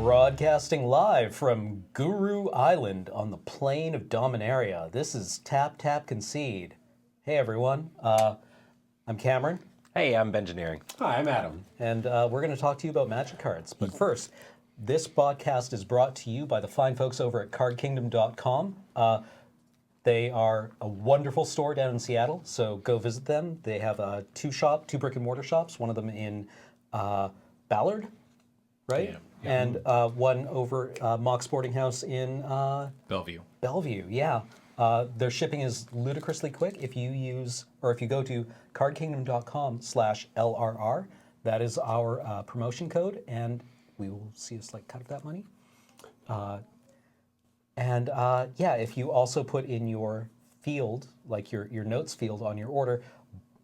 Broadcasting live from Guru Island on the plain of Dominaria. This is Tap Tap Concede. Hey everyone, I'm Cameron. Hey, I'm Bengineering. Hi, I'm Adam. And we're going to talk to you about Magic cards. But first, this podcast is brought to you by the fine folks over at cardkingdom.com. They are a wonderful store down in Seattle, so go visit them. They have two brick and mortar shops, one of them in Ballard, right? Yeah. And one over Mock Sporting House in Bellevue. Bellevue, yeah. Their shipping is ludicrously quick. If you go to cardkingdom.com/LRR, that is our promotion code, and we will see a slight cut of that money. Yeah, if you also put in your field, like your notes field on your order,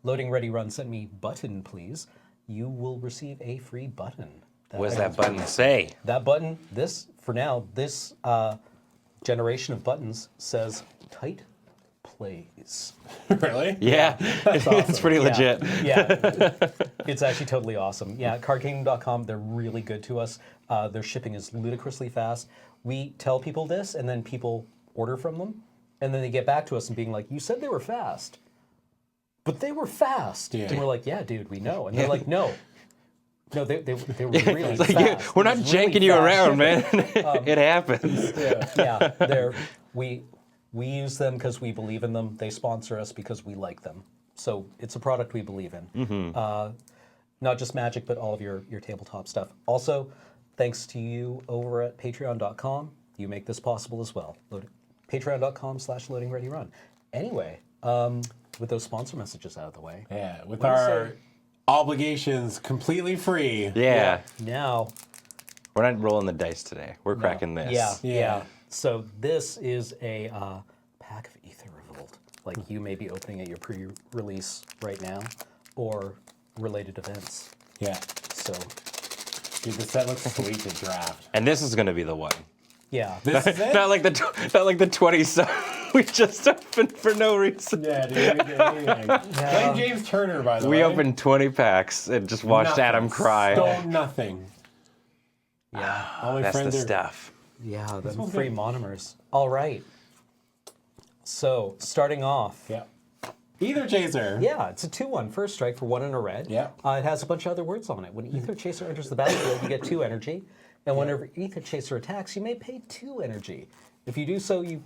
LoadingReadyRun sent me button, please, you will receive a free button. What does that button say? That button, this generation of buttons says tight plays. Really? Yeah, it's pretty legit. Yeah, it's actually totally awesome. Yeah, cardkingdom.com, they're really good to us. Their shipping is ludicrously fast. We tell people this, and then people order from them, and then they get back to us and being like, you said they were fast, but they were fast. Yeah. And we're like, yeah, dude, we know. And they're like, no, they were really fast. Yeah, we're not janking you around, man. It happens. Yeah, we use them because we believe in them. They sponsor us because we like them. So it's a product we believe in. Mm-hmm. Not just Magic, but all of your tabletop stuff. Also, thanks to you over at patreon.com, you make this possible as well. Patreon.com/LoadingReadyRun. Anyway, with those sponsor messages out of the way. Yeah, with our obligations completely free. Yeah. Now, We're not rolling the dice today. We're cracking this. Yeah. So this is a pack of Aether Revolt. Like you may be opening at your pre-release right now, or related events. Yeah. So, Dude, this set looks sweet to draft. And this is going to be the one. yeah. This is it? Not like the 20 we just opened for no reason. Yeah, dude. We did anything. Blame James Turner, by the way. We opened 20 packs and just watched Nothing. Adam cry. Stole nothing. Yeah. All my That's the friends are... stuff. Yeah, the one's free good. monomers. All right. So, starting off. Yeah. Ether Chaser. Yeah, it's a 2/1 first strike for 1 and a red. Yeah. It has a bunch of other words on it. When Aether Chaser enters the battlefield, you get 2 energy. And whenever Aether Chaser attacks, you may pay 2 energy. If you do so, you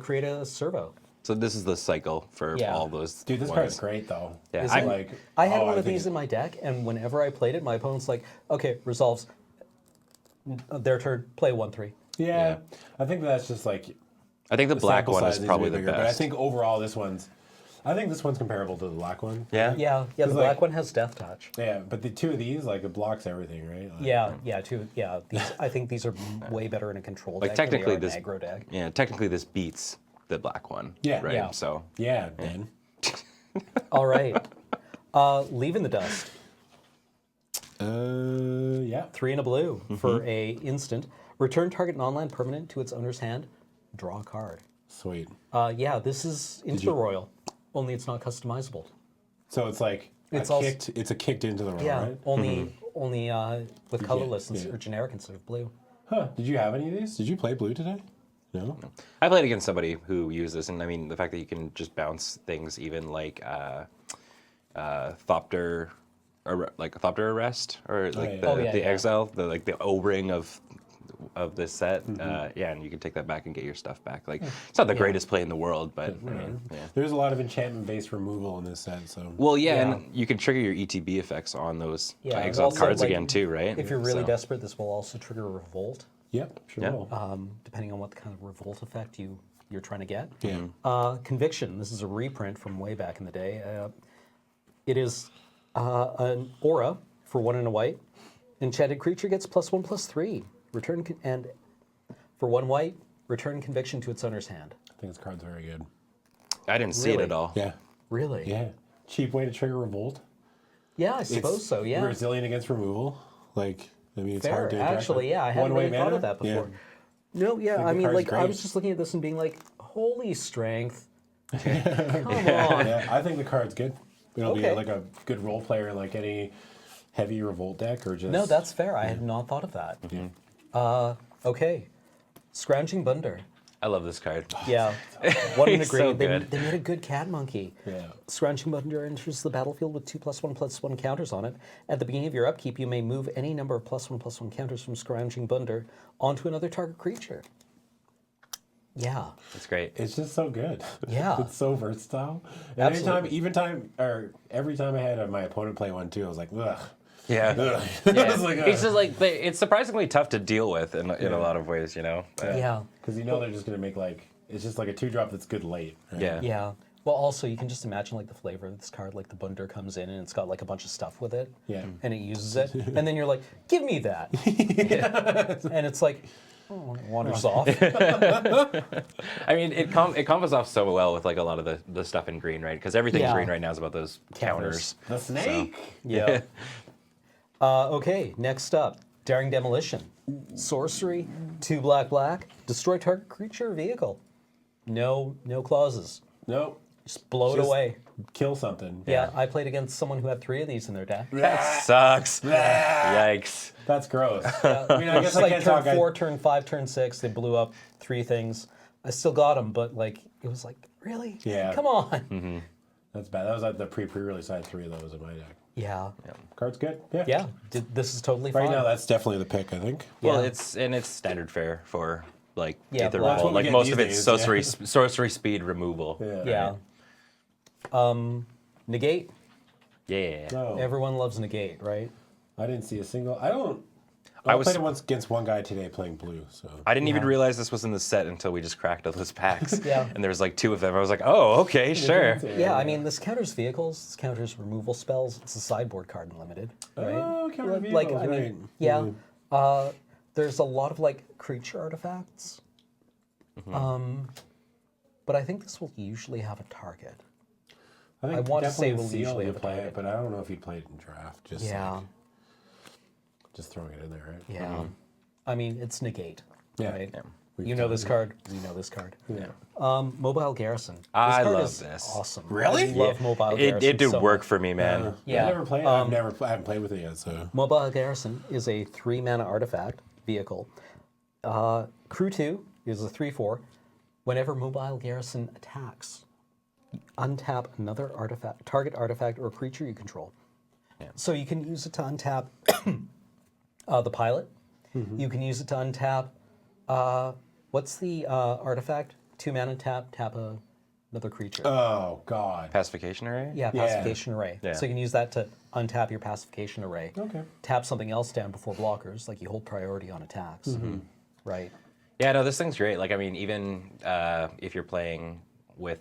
create a servo. So this is the cycle for Yeah. all those Dude, this ones. card's great, though. Yeah, Is I- it like... I had one of think these in my deck, and whenever I played it, my opponent's like, okay, resolves. Their turn, play 1/3. Yeah. I think that's just like... I think the black sample one size is needs to probably be the bigger, best. But I think overall this one's comparable to the black one. Yeah? Yeah, the It's black like- one has Death Touch. Yeah, but the two of these, like, it blocks everything, right? Like, I think these are way better in a control Like, deck technically than they are this- an aggro deck. Yeah, technically this beats the black one. Yeah. Right? Yeah. So Yeah, man. All right. Leaving the dust. Yeah. 3 and a blue for a instant. Return target non-land permanent to its owner's hand. Draw a card. Sweet. Yeah, this is Insta Royal, only it's not customizable. So it's like It's it's a kicked into the roll, Yeah, right? only with colorless yeah. or generic instead of blue. Huh. Did you have any of these? Did you play blue today? No? I played against somebody who used this, and I mean the fact that you can just bounce things, even like Thopter, or like a Thopter Arrest, or like the exile, the O-ring of this set. Yeah, and you can take that back and get your stuff back. Like it's not the greatest play in the world, but I mean, yeah. There's a lot of enchantment-based removal in this set, so... Well, and you can trigger your ETB effects on those exiled also, cards like, again too, right? If you're really So- desperate, this will also trigger a Revolt, Yep, sure Yeah. will. depending on what kind of Revolt effect you're trying to get. Yeah. Conviction. This is a reprint from way back in the day. It is an aura for 1 and a white. Enchanted creature gets +1/+3. Return and for 1 white, return Conviction to its owner's hand. I think this card's very good. I didn't see it Really? at all. Yeah. Really? Yeah. Cheap way to trigger revolt. Yeah, I suppose so. Yeah. Resilient against removal. Like, I mean, it's Fair. hard to interact Actually, with. yeah, I hadn't One-way really thought mana? of that Yeah. before. No, yeah, think I the mean, card's like, I great. was just looking at this and being like, holy strength. Come on. Yeah, I think the card's good. It'll be Okay. like a good role player in like any heavy revolt deck or just... No, that's fair. I had not thought of that. Okay. Scrounging Bunder. I love this card. Yeah. What an He's great. so They good. made a good cat monkey. Yeah. Scrounging Bunder enters the battlefield with 2+1/+1 counters on it. At the beginning of your upkeep, you may move any number of +1/+1 counters from Scrounging Bunder onto another target creature. Yeah. It's great. It's just so good. Yeah. It's so versatile. And Absolutely. every time I had my opponent play one too, I was like, ugh. Yeah. Ugh. Yeah. I was like, It's just like it's surprisingly tough to deal with in a lot of ways, you know. Yeah. Because you know they're just gonna make it's just like a 2-drop that's good late. Right? Yeah. Yeah. Well, also, you can just imagine like the flavor of this card. Like the Bunder comes in and it's got like a bunch of stuff with it. Yeah. And it uses it. And then you're like, give me that. And it's like, oh, it wanders off. I mean, it combos off so well with like a lot of the stuff in green, right? Because everything in Yeah. green right now is about those counters. The snake. Yeah. Okay, next up, Daring Demolition. Sorcery, 2 black, destroy target creature or vehicle. No clauses. Nope. Just blow it Just away. Kill something. Yeah, I played against someone who had 3 of these in their deck. That sucks. Yikes. That's gross. I mean, I guess It's I like can't turn talk. 4, turn 5, turn 6, they blew up 3 things. I still got them, but like, it was like, really? Yeah. Come on. That's bad. That was like the pre-release. I had 3 of those in my deck. Yeah. Card's good. Yeah. Yeah, this is totally Right fine. now, that's definitely the pick. I think. Well, Yeah. it's standard fare for like Yeah, Aether well, that's Revolt. what we Like get most these of it's days, sorcery speed removal. Yeah. Negate. Yeah. No. Everyone loves negate, right? I didn't see a single. I I was- played it once against one guy today playing blue. So. I didn't even realize this was in the set until we just cracked all those packs. Yeah. And there was like 2 of them. I was like, oh, okay, sure. Yeah, I mean, this counters vehicles, this counters removal spells. It's a sideboard card in limited, right? Oh, counter Like, vehicles, I mean, right. yeah. There's a lot of like creature artifacts, but I think this will usually have a target. I think I want to say definitely we'll Seal usually would have a play target. it, but I don't know if he'd play it in draft. Just Yeah, like, just throwing it in there, right? yeah. I mean, it's negate, Yeah. right? Yeah. You know this card. We know this card. Yeah. Mobile Garrison. This I card love is this. Awesome. Really? I love Mobile Garrison. It did so work much. for me, man. Yeah. I never played. I haven't played with it yet. So. Mobile Garrison is a 3-mana artifact vehicle. Crew 2 is a 3/4. Whenever Mobile Garrison attacks, untap another artifact, target artifact or creature you control. So you can use it to untap the pilot. You can use it to untap. What's the artifact? 2-mana tap another creature. Oh God. Pacification array? Yeah, Yeah. pacification array. Yeah. So you can use that to untap your pacification array. Okay. Tap something else down before blockers, like you hold priority on attacks. Right. Yeah, no, this thing's great. Like, I mean, even if you're playing with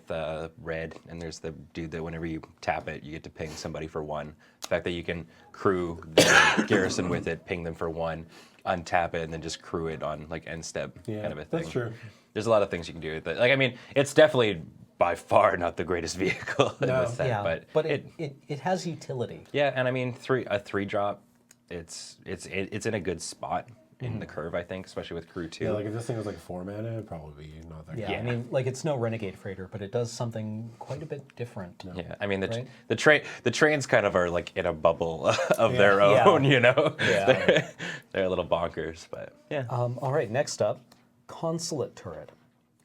red and there's the dude that whenever you tap it, you get to ping somebody for 1. The fact that you can crew the garrison with it, ping them for 1, untap it, and then just crew it on like end step Yeah, kind of a thing. that's true. There's a lot of things you can do with it. Like, I mean, it's definitely by far not the greatest vehicle in No. the set, Yeah, but it has utility. yeah, and I mean, a 3-drop, it's in a good spot in the curve, I think, especially with crew 2. Yeah, like if this thing was like 4 mana, it'd probably be not that Yeah, good. I mean, like it's no Renegade Freighter, but it does something quite a bit different. Yeah, I mean Right? the trains kind of are like in a bubble of their Yeah. own, you know. Yeah. They're a little bonkers, but yeah. All right, next up, Consulate Turret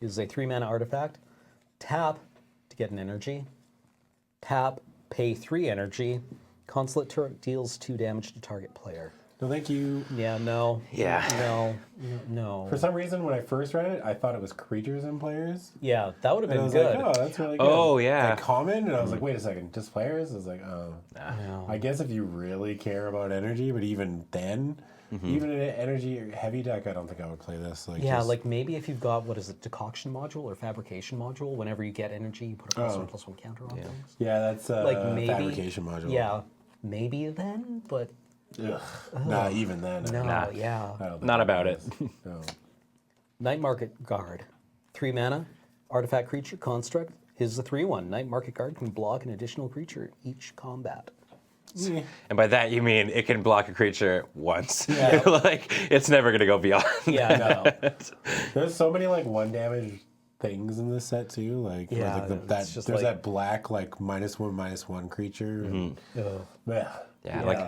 is a 3-mana artifact. Tap to get an energy. Tap, pay 3 energy. Consulate Turret deals 2 damage to target player. No, thank you. Yeah, no. Yeah. No. For some reason, when I first read it, I thought it was creatures and players. Yeah, that would have And I been was good. like, oh, that's really good. Oh, yeah. Like common, and I was like, wait a second, just players? I was like, oh. No. I guess if you really care about energy, but even then, even in an energy heavy deck, I don't think I would play this. Like, Yeah, just- like maybe if you've got, what is it, decoction module or fabrication module, whenever you get energy, you put a +1/+1 counter on things. yeah, that's Like maybe. fabrication module. Yeah, maybe then, but Ugh. Nah, even then. no, Nah. yeah. I don't think Not I about would. it. No. Night Market Guard. 3 mana, artifact creature, construct, is a 3/1. Night Market Guard can block an additional creature each combat. And by that you mean it can block a creature once. Like it's never gonna go beyond. Yeah, no. There's so many like 1 damage things in this set too. Like, where, Yeah, like it's that just there's like- that black like -1/-1 creature. And, Ugh. yeah, Yeah, like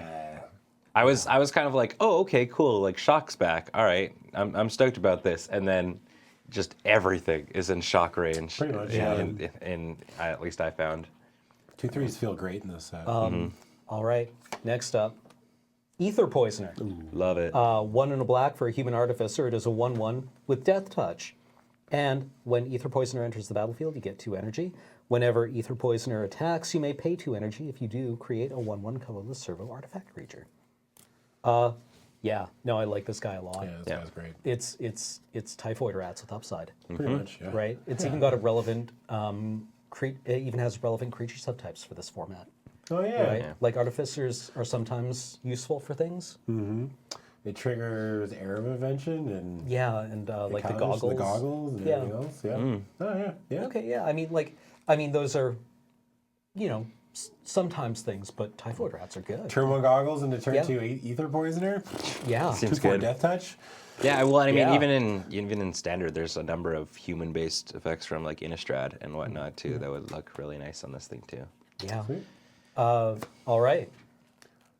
I was kind of like, oh, okay, cool. Like Shock's back. All right, I'm stoked about this. And then just everything is in Shock range. Pretty much, And at least I found. 2/3s feel great in this set. All right, next up, Aether Poisoner. Love it. 1 and a black for a human artificer. It is a 1/1 with Death Touch. And when Aether Poisoner enters the battlefield, you get 2 energy. Whenever Aether Poisoner attacks, you may pay 2 energy. If you do, create a 1/1 colorless servo artifact creature. Yeah, no, I like this guy a lot. Yeah, this guy's great. It's Typhoid Rats with upside, Pretty much, yeah. right? It's even got a relevant, it even has relevant creature subtypes for this format, Oh, yeah. right? Like artificers are sometimes useful for things. It triggers Air of Invention and Yeah, and like the counters goggles. the goggles and Yeah. everything else. Yeah. Oh, yeah. Yeah. Okay, yeah. I mean, those are, sometimes things, but Typhoid Rats are good. Turn 1 goggles into turn Yeah. 2 Aether Poisoner. Yeah. Seems 2/4 good. Death Touch. Yeah, well, I mean, Yeah. even in standard, there's a number of human-based effects from like Innistrad and whatnot too that would look really nice on this thing too. Yeah. Sweet. All right.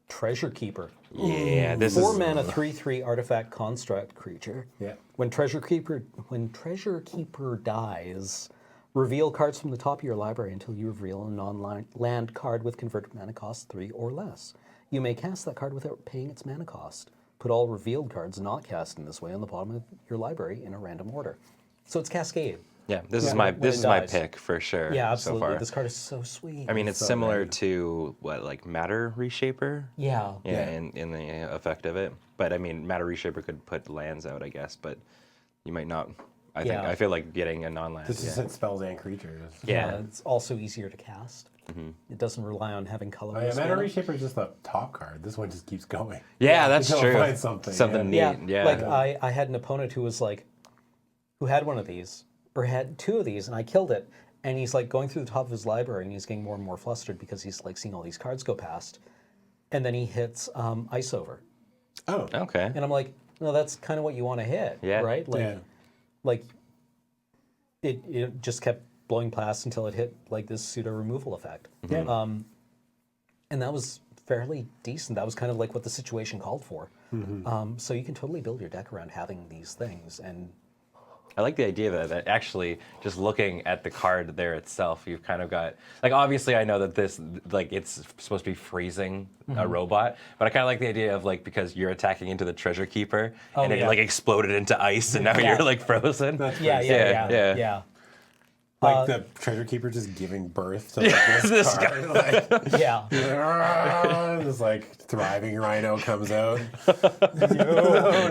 Treasure Keeper. Yeah, this 4 is mana 3/3 artifact construct creature. Yeah. When Treasure Keeper dies, reveal cards from the top of your library until you reveal a non-land card with converted mana cost 3 or less. You may cast that card without paying its mana cost. Put all revealed cards not cast in this way on the bottom of your library in a random order. So it's Cascade. yeah. This Yeah, is my when this it is my dies. pick for sure. Yeah, So absolutely. far. This card is so sweet. I mean, it's so similar good. to what like Matter Reshaper. yeah. Yeah, in the effect of it. But I mean, Matter Reshaper could put lands out, I guess, but you might not. Yeah. I feel like getting a non-land. This yeah. is spells and creatures. Yeah. It's also easier to cast. It doesn't rely on having Oh, yeah, colorless Mana mana. Reshaper is just the top card. This one just keeps going. Yeah, that's Until it true. finds something, Something yeah. neat. Yeah. Like I had an opponent who was like, who had one of these, or had 2 of these, and I killed it. And he's like going through the top of his library, and he's getting more and more flustered because he's like seeing all these cards go past. And then he hits Ice Over, Oh. Okay. and I'm like, no, that's kind of what you want to hit, Yeah. right? Like, Yeah. like it just kept blowing past until it hit like this pseudo removal effect. Yeah. And that was fairly decent. That was kind of like what the situation called for. So you can totally build your deck around having these things. And I like the idea that actually just looking at the card there itself, you've kind of got like obviously I know that this like it's supposed to be freezing a robot, but I kind of like the idea of like because you're attacking into the Treasure Keeper and it yeah. like exploded into ice and now you're like frozen. That's yeah, pretty yeah, sick. yeah, yeah. yeah. Like the Treasure Keeper just giving birth to like, this card. Like, Yeah. this like thriving rhino comes out.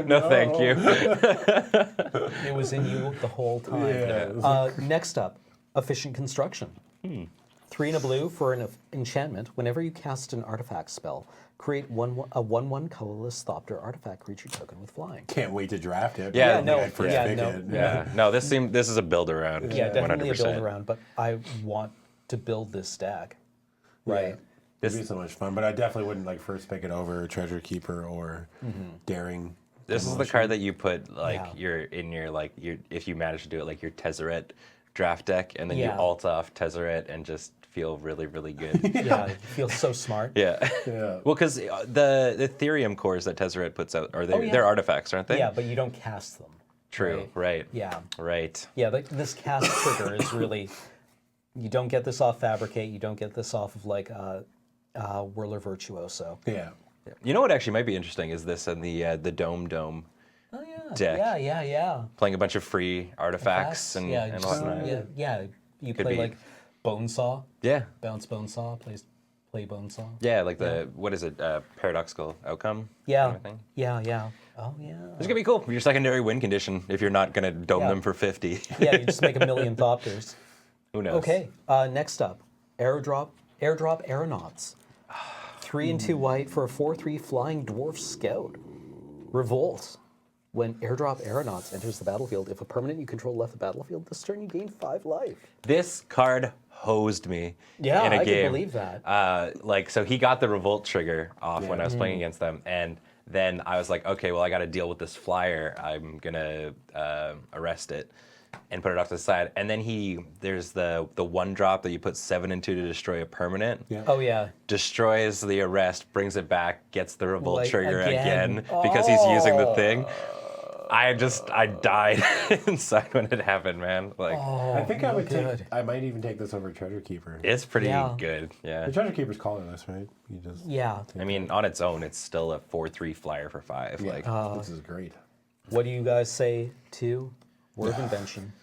No, thank you. It was in you the whole time. Yeah. Next up, Efficient Construction. 3 and a blue for an enchantment. Whenever you cast an artifact spell, create a 1/1 colorless Thopter artifact creature token with flying. Can't wait to draft it. Yeah, I think no, I'd first yeah, pick no. it. Yeah. No, this is a build around. Yeah, definitely 100%. a build around, but I want to build this deck. Right. It'd be so much fun, but I definitely wouldn't like first pick it over Treasure Keeper or Daring. This is the card that you put like Yeah. your if you manage to do it like your Tezzeret draft deck and then you Yeah. alt off Tezzeret and just feel really really good. Yeah, you feel so smart. Yeah. Yeah. Well, because the Ethereum cores that Tezzeret puts out are yeah. they're artifacts, aren't they? Yeah, but you don't cast them. True. Right. Yeah. Right. Yeah, this cast trigger is really, you don't get this off Fabricate, you don't get this off of like Whirler Virtuoso. Yeah. You know what actually might be interesting is this in the Dome Oh yeah. Deck. Yeah. playing a bunch of free artifacts and just- whatnot. yeah. You Could play be. like Bonesaw, Yeah. bounce Bonesaw, play Bonesaw. Yeah, like what is it? Paradoxical outcome. Yeah. Kind of thing. Yeah. Oh yeah. It's gonna be cool. Your secondary win condition if you're not gonna dome Yeah. them for 50. Yeah, you just make a million Thopters. Who knows? Okay, next up, Airdrop Aeronauts. 3 and 2 white for a 4/3 flying dwarf scout. Revolt. When Airdrop Aeronauts enters the battlefield, if a permanent you control left the battlefield this turn, you gain 5 life. This card hosed me Yeah, in a I game. can believe that. So he got the revolt trigger off when I was playing against them, and then I was like, okay, well I got to deal with this flyer. I'm gonna arrest it, and put it off to the side. And then there's the 1-drop that you put 7 into to destroy a permanent. Yeah. Oh yeah. Destroys the arrest, brings it back, gets the revolt Like, trigger again. because he's using the thing. I died inside when it happened, man. Like, I think I would good. I might even take this over Treasure Keeper. it's pretty Yeah. good. Yeah. The Treasure Keeper's colorless, right? You just Yeah. I mean, on its own, it's still a 4/3 flyer for 5. yeah. Like, This is great. What do you guys say to Word of Invention?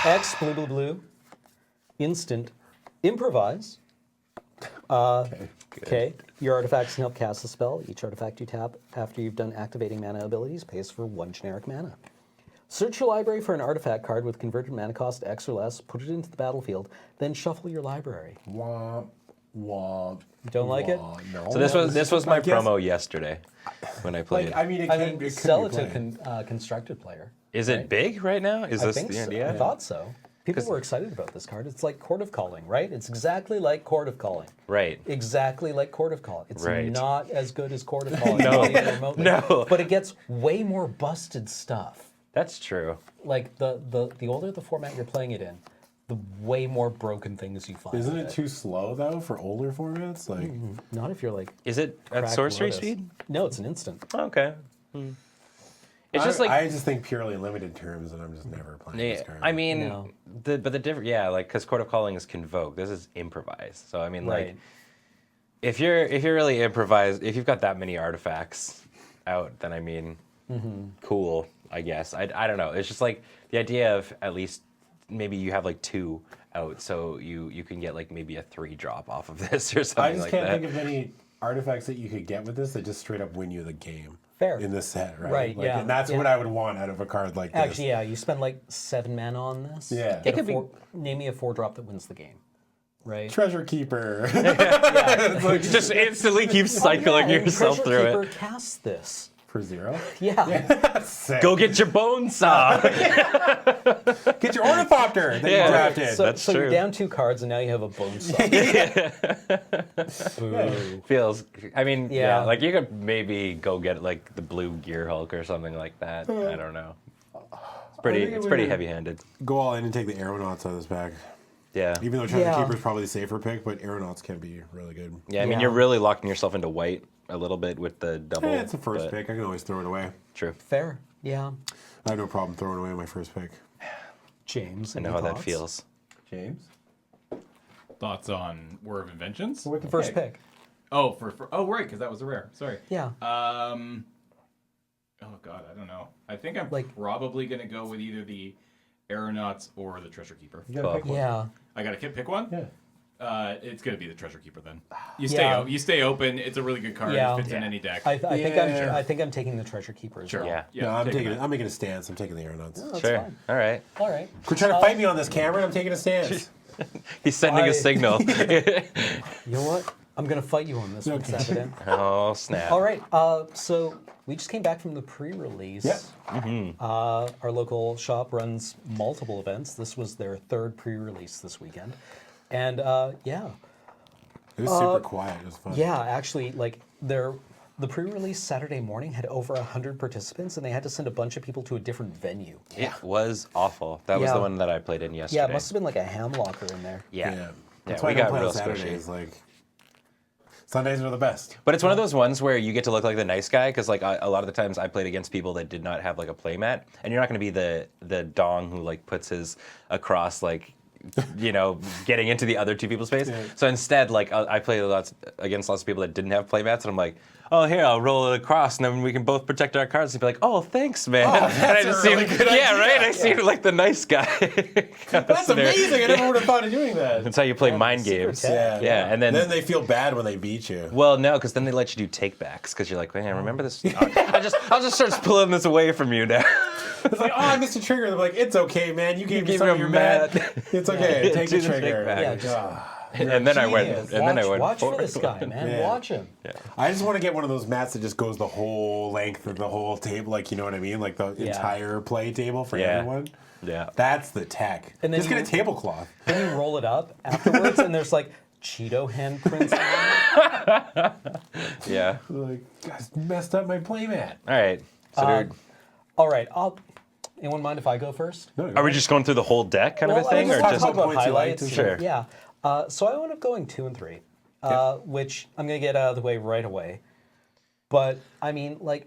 X blue blue blue. Instant. Improvise. Okay. Your artifacts can help cast a spell. Each artifact you tap after you've done activating mana abilities pays for 1 generic mana. Search your library for an artifact card with converted mana cost X or less, put it into the battlefield, then shuffle your library. Womp, womp. Don't like it? No. so this was my promo yesterday when I played. Like, I mean, it I can mean, be sell it played. to constructed player. Is it big right now? Is I this think the so. idea? I thought so. People were excited about this card. It's like Court of Calling, right? It's exactly like Court of Calling. Right. Exactly like Court of Calling. It's Right. not as good as Court of Calling. No. Not even remotely. No. But it gets way more busted stuff. That's true. Like the older the format you're playing it in, the way more broken things you find. Isn't with it too slow though for older formats? Like, Not if you're like Is it at Cracked sorcery Lotus. speed? No, it's an instant. Okay. It's just like I just think purely limited terms, and I'm just never playing this yeah, card. I mean, No. the different, yeah, like because Court of Calling is convoke. This is improvise. So I mean, like, Right. if you're really improvised, if you've got that many artifacts out, then I mean, cool, I guess. I don't know. It's just like the idea of at least maybe you have like 2 out, so you can get like maybe a 3-drop off of this or something I just like can't that. think of any artifacts that you could get with this that just straight up win you the game. Fair. In this set, right? Right, Like, yeah, And that's yeah. what I would want out of a card like this. Actually, yeah, you spend like 7 mana on this. Yeah. Get It a four, name me a 4-drop that wins the game. Right? Treasure Keeper. Just instantly keep cycling Yeah, and yourself Treasure through Keeper it. casts this. For 0. Yeah. Sick. Go get your bone saw. Get your Ornithopter that Yeah. you drafted. So, That's so true. you're down 2 cards and now you have a bone saw. Boo. Feels. I mean, yeah. Yeah. Like you could maybe go get like the blue Gear Hulk or something like that. I don't know. It's pretty. think It's we pretty would- heavy-handed. Go all in and take the Aeronauts out of this pack. Yeah. Even though Treasure Yeah. Keeper is probably the safer pick, but Aeronauts can be really good. Yeah. I mean, Yeah. you're really locking yourself into white a little bit with the double. Yeah, it's the first but- pick. I can always throw it away. True. Fair. Yeah. I have no problem throwing away my first pick. James. I know how that feels. James? Thoughts on Word of Inventions? What the First pick. Oh, oh right, because that was a rare. Sorry. Yeah. Oh God, I don't know. I think I'm Like- probably gonna go with either the Aeronauts or the Treasure Keeper. You gotta Cool. pick one. Yeah. I gotta pick one. Yeah. It's gonna be the Treasure Keeper then. Yeah. You stay open. It's a really good card. Yeah. It fits in any deck. I think Yeah. I think I'm taking the Treasure Keeper as Sure. well. Yeah. No, I'm take taking that. it. I'm making a stance. I'm taking the Aeronauts. That's Sure. fine. All right. All right. Quit trying to fight me on this, Cameron. I'm taking a stance. He's sending I- a signal. You know what? I'm gonna fight you on this one, Okay. Saturday. Oh snap. All right. So we just came back from the pre-release. Yep. Our local shop runs multiple events. This was their 3rd pre-release this weekend, and yeah, It was super quiet. It was fun. yeah. Actually, like the pre-release Saturday morning had over 100 participants, and they had to send a bunch of people to a different venue. It was awful. That was Yeah. the one that I played in yesterday. Yeah, it must have been like a ham locker in there. Yeah. That's Yeah, why we I don't got play real on Saturdays. squishy. Like Sundays are the best. But it's one of those ones where you get to look like the nice guy because like a lot of the times I played against people that did not have like a playmat, and you're not going to be the dong who like puts his across like getting into the other 2 people's space. Yeah. So instead, like I play against lots of people that didn't have playmats, and I'm like, oh here, I'll roll it across, and then we can both protect our cards. And be like, oh thanks, man. And I just really seemed, good yeah, idea. right. I seemed like the nice guy. That's amazing. I never would have thought of doing that. That's how you play mind games. Yeah, and then they feel bad when they beat you. well, no, because then they let you do take backs because you're like, man, remember this? I'll just start pulling this away from you now. It's like, oh, I missed a trigger. They're like, it's okay, man. You gave me gave some me of a your mat. mat. It's okay. Yeah, Take do the the take trigger. back. Yeah, Like, just- And then I went. genius. And then I went. Watch for forward. this guy, man. Yeah. Watch him. I just want to get one of those mats that just goes the whole length of the whole table. Like, you know what I mean? Like the entire play table for Yeah. everyone. Yeah. That's the tech. And then just get a you- tablecloth. Then you roll it up afterwards, and there's like Cheeto handprints on it. Yeah. Like, guys messed up my playmat. All right. So dude, All right, Anyone mind if I go first? No, Are we just going through the whole deck kind of a thing, I or just just talk about points you liked highlights. and Sure. Yeah. So I wound up going 2 and 3, which I'm going to get out of the way right away. But, I mean, like,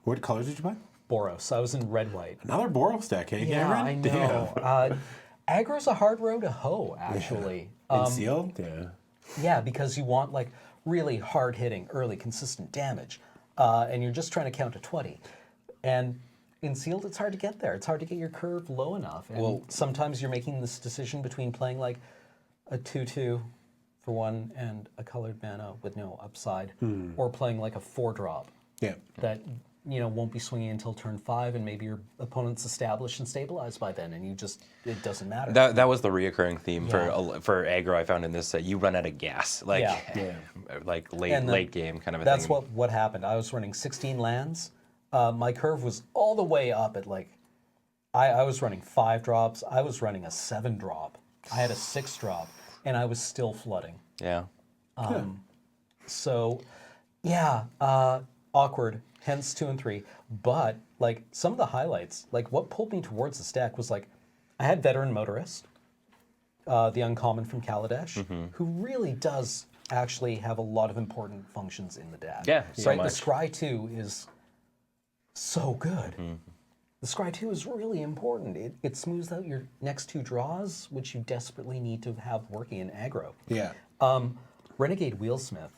What colors did you buy? Boros. I was in red-white. Another Boros deck, eh, Yeah, Cameron? I know. Aggro's a hard row to hoe, actually. And sealed? Yeah. Yeah, because you want, like, really hard-hitting, early, consistent damage. And you're just trying to count to 20. And in sealed, it's hard to get there. It's hard to get your curve low enough. And sometimes you're making this decision between playing, like, a 2/2 for 1 and a colored mana with no upside, or playing, like, a 4-drop. Yeah. That won't be swinging until turn 5, and maybe your opponent's established and stabilized by then, and it doesn't matter. That was the reoccurring theme Yeah. for aggro I found in this set. You run out of gas, like like late game kind of a That's thing. what happened. I was running 16 lands. My curve was all the way up at like, I was running 5 drops. I was running a 7-drop. I had a 6-drop, and I was still flooding. Yeah. So, yeah, awkward. Hence 2 and 3. But like some of the highlights, like what pulled me towards this deck was like, I had Veteran Motorist, the uncommon from Kaladesh, who really does actually have a lot of important functions in the deck. Yeah, so right. much. The Scry 2 is so good. The Scry 2 is really important. It smooths out your next 2 draws, which you desperately need to have working in aggro. Yeah. Renegade Wheelsmith,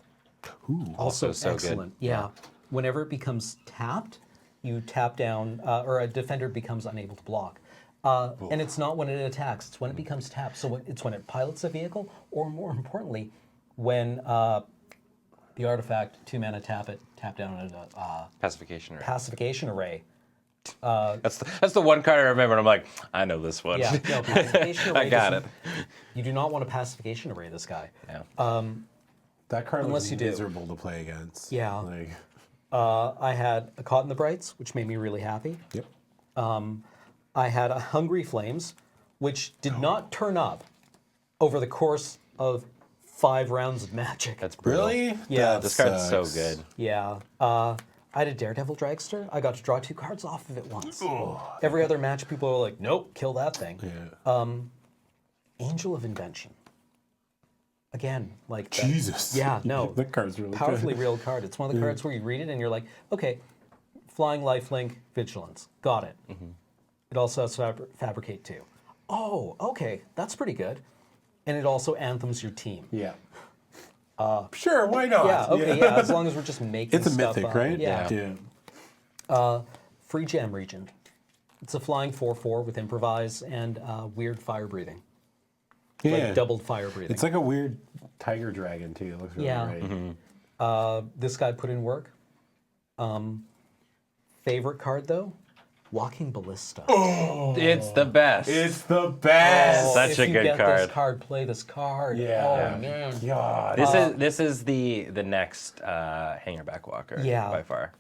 Also so good. excellent. Yeah. Whenever it becomes tapped, you tap down, or a defender becomes unable to block. And it's not when it attacks, it's when it becomes tapped. So it's when it pilots a vehicle, or more importantly, when the artifact, 2 mana tap it, tap down a Pacification array. pacification array. That's the one card I remember. And I'm like, I know this one. Yeah, no, pacification array. I got it. You do not want a pacification array, this guy. Yeah. That card Unless was you do. miserable to play against. Yeah. Like, I had a Caught in the Brights, which made me really happy. yep. I had a Hungry Flames, which did not turn up over the course of 5 rounds of Magic. That's brutal. Really? Yeah. That This card's so sucks. good. Yeah. I had a Daredevil Dragster. I got to draw 2 cards off of it once. Every other match, people are like, nope, kill that thing. Yeah. Angel of Invention. Again, like... that- Jesus. Yeah, no. That card's really Powerfully good. real card. It's one of the cards where you read it and you're like, okay, Flying Lifelink, Vigilance. Got it. It also has Fabricate too. Oh, okay, that's pretty good. And it also anthems your team. Yeah. Sure, why not? Yeah, okay, yeah, as long as we're just making It's a stuff mythic, up. right? Yeah. Free Jam Region. It's a flying 4/4 with Improvise and weird fire breathing. Yeah. Like doubled fire breathing. It's like a weird tiger dragon, too. It looks really Yeah. great. This guy put in work. Favorite card, though? Walking Ballista. It's the best. It's the best. Such if a you good get card. this card, play this card. Yeah. Oh, man. God. This is the next Hangerback Walker. Yeah. By far.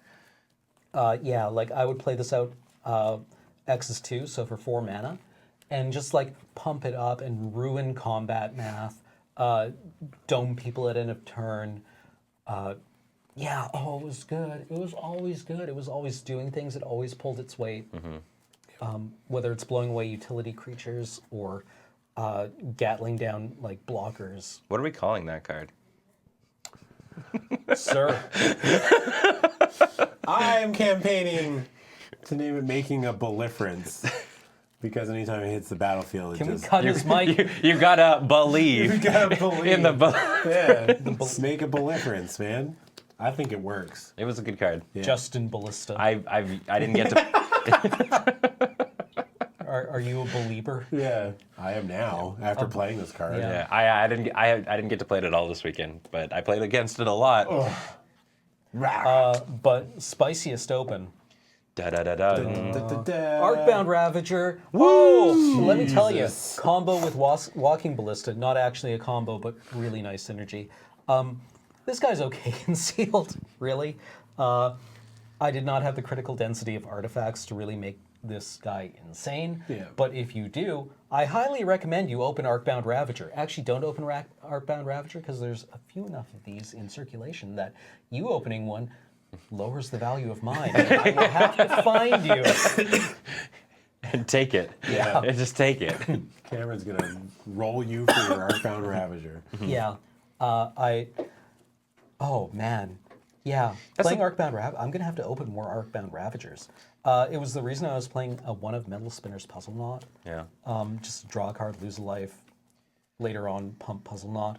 Yeah, like I would play this out X is 2, so for 4 mana, and just like pump it up and ruin combat math, dome people at end of turn. Yeah, oh, it was good. It was always good. It was always doing things. It always pulled its weight. Whether it's blowing away utility creatures or gatling down like blockers. What are we calling that card? Sir. I am campaigning to name it Making a Belliference. Because anytime it hits the battlefield, it Can we just... cut his mic? You gotta believe. You gotta believe. In the Yeah, make a belliference, man. I think it works. It was a good card. Yeah. Justin Ballista. I didn't get to. Are you a believer? Yeah, I am now after playing this card. Yeah. I didn't get to play it at all this weekend, but I played against it a lot. But spiciest open. Da da da da. Arcbound Ravager. Whoa! Let me tell you, combo with Walking Ballista. Not actually a combo, but really nice synergy. This guy's okay concealed, really. I did not have the critical density of artifacts to really make this guy insane. Yeah. But if you do, I highly recommend you open Arcbound Ravager. Actually, don't open Arcbound Ravager because there's a few enough of these in circulation that you opening one lowers the value of mine. I will have to find you. And take it. Yeah. And just take it. Cameron's gonna roll you for your Arcbound Ravager. Yeah. Oh, man. Yeah. Playing Arcbound Ravager, I'm going to have to open more Arcbound Ravagers. It was the reason I was playing one of Metal Spinner's Puzzle Knot. Yeah. Just draw a card, lose a life. Later on, pump Puzzle Knot.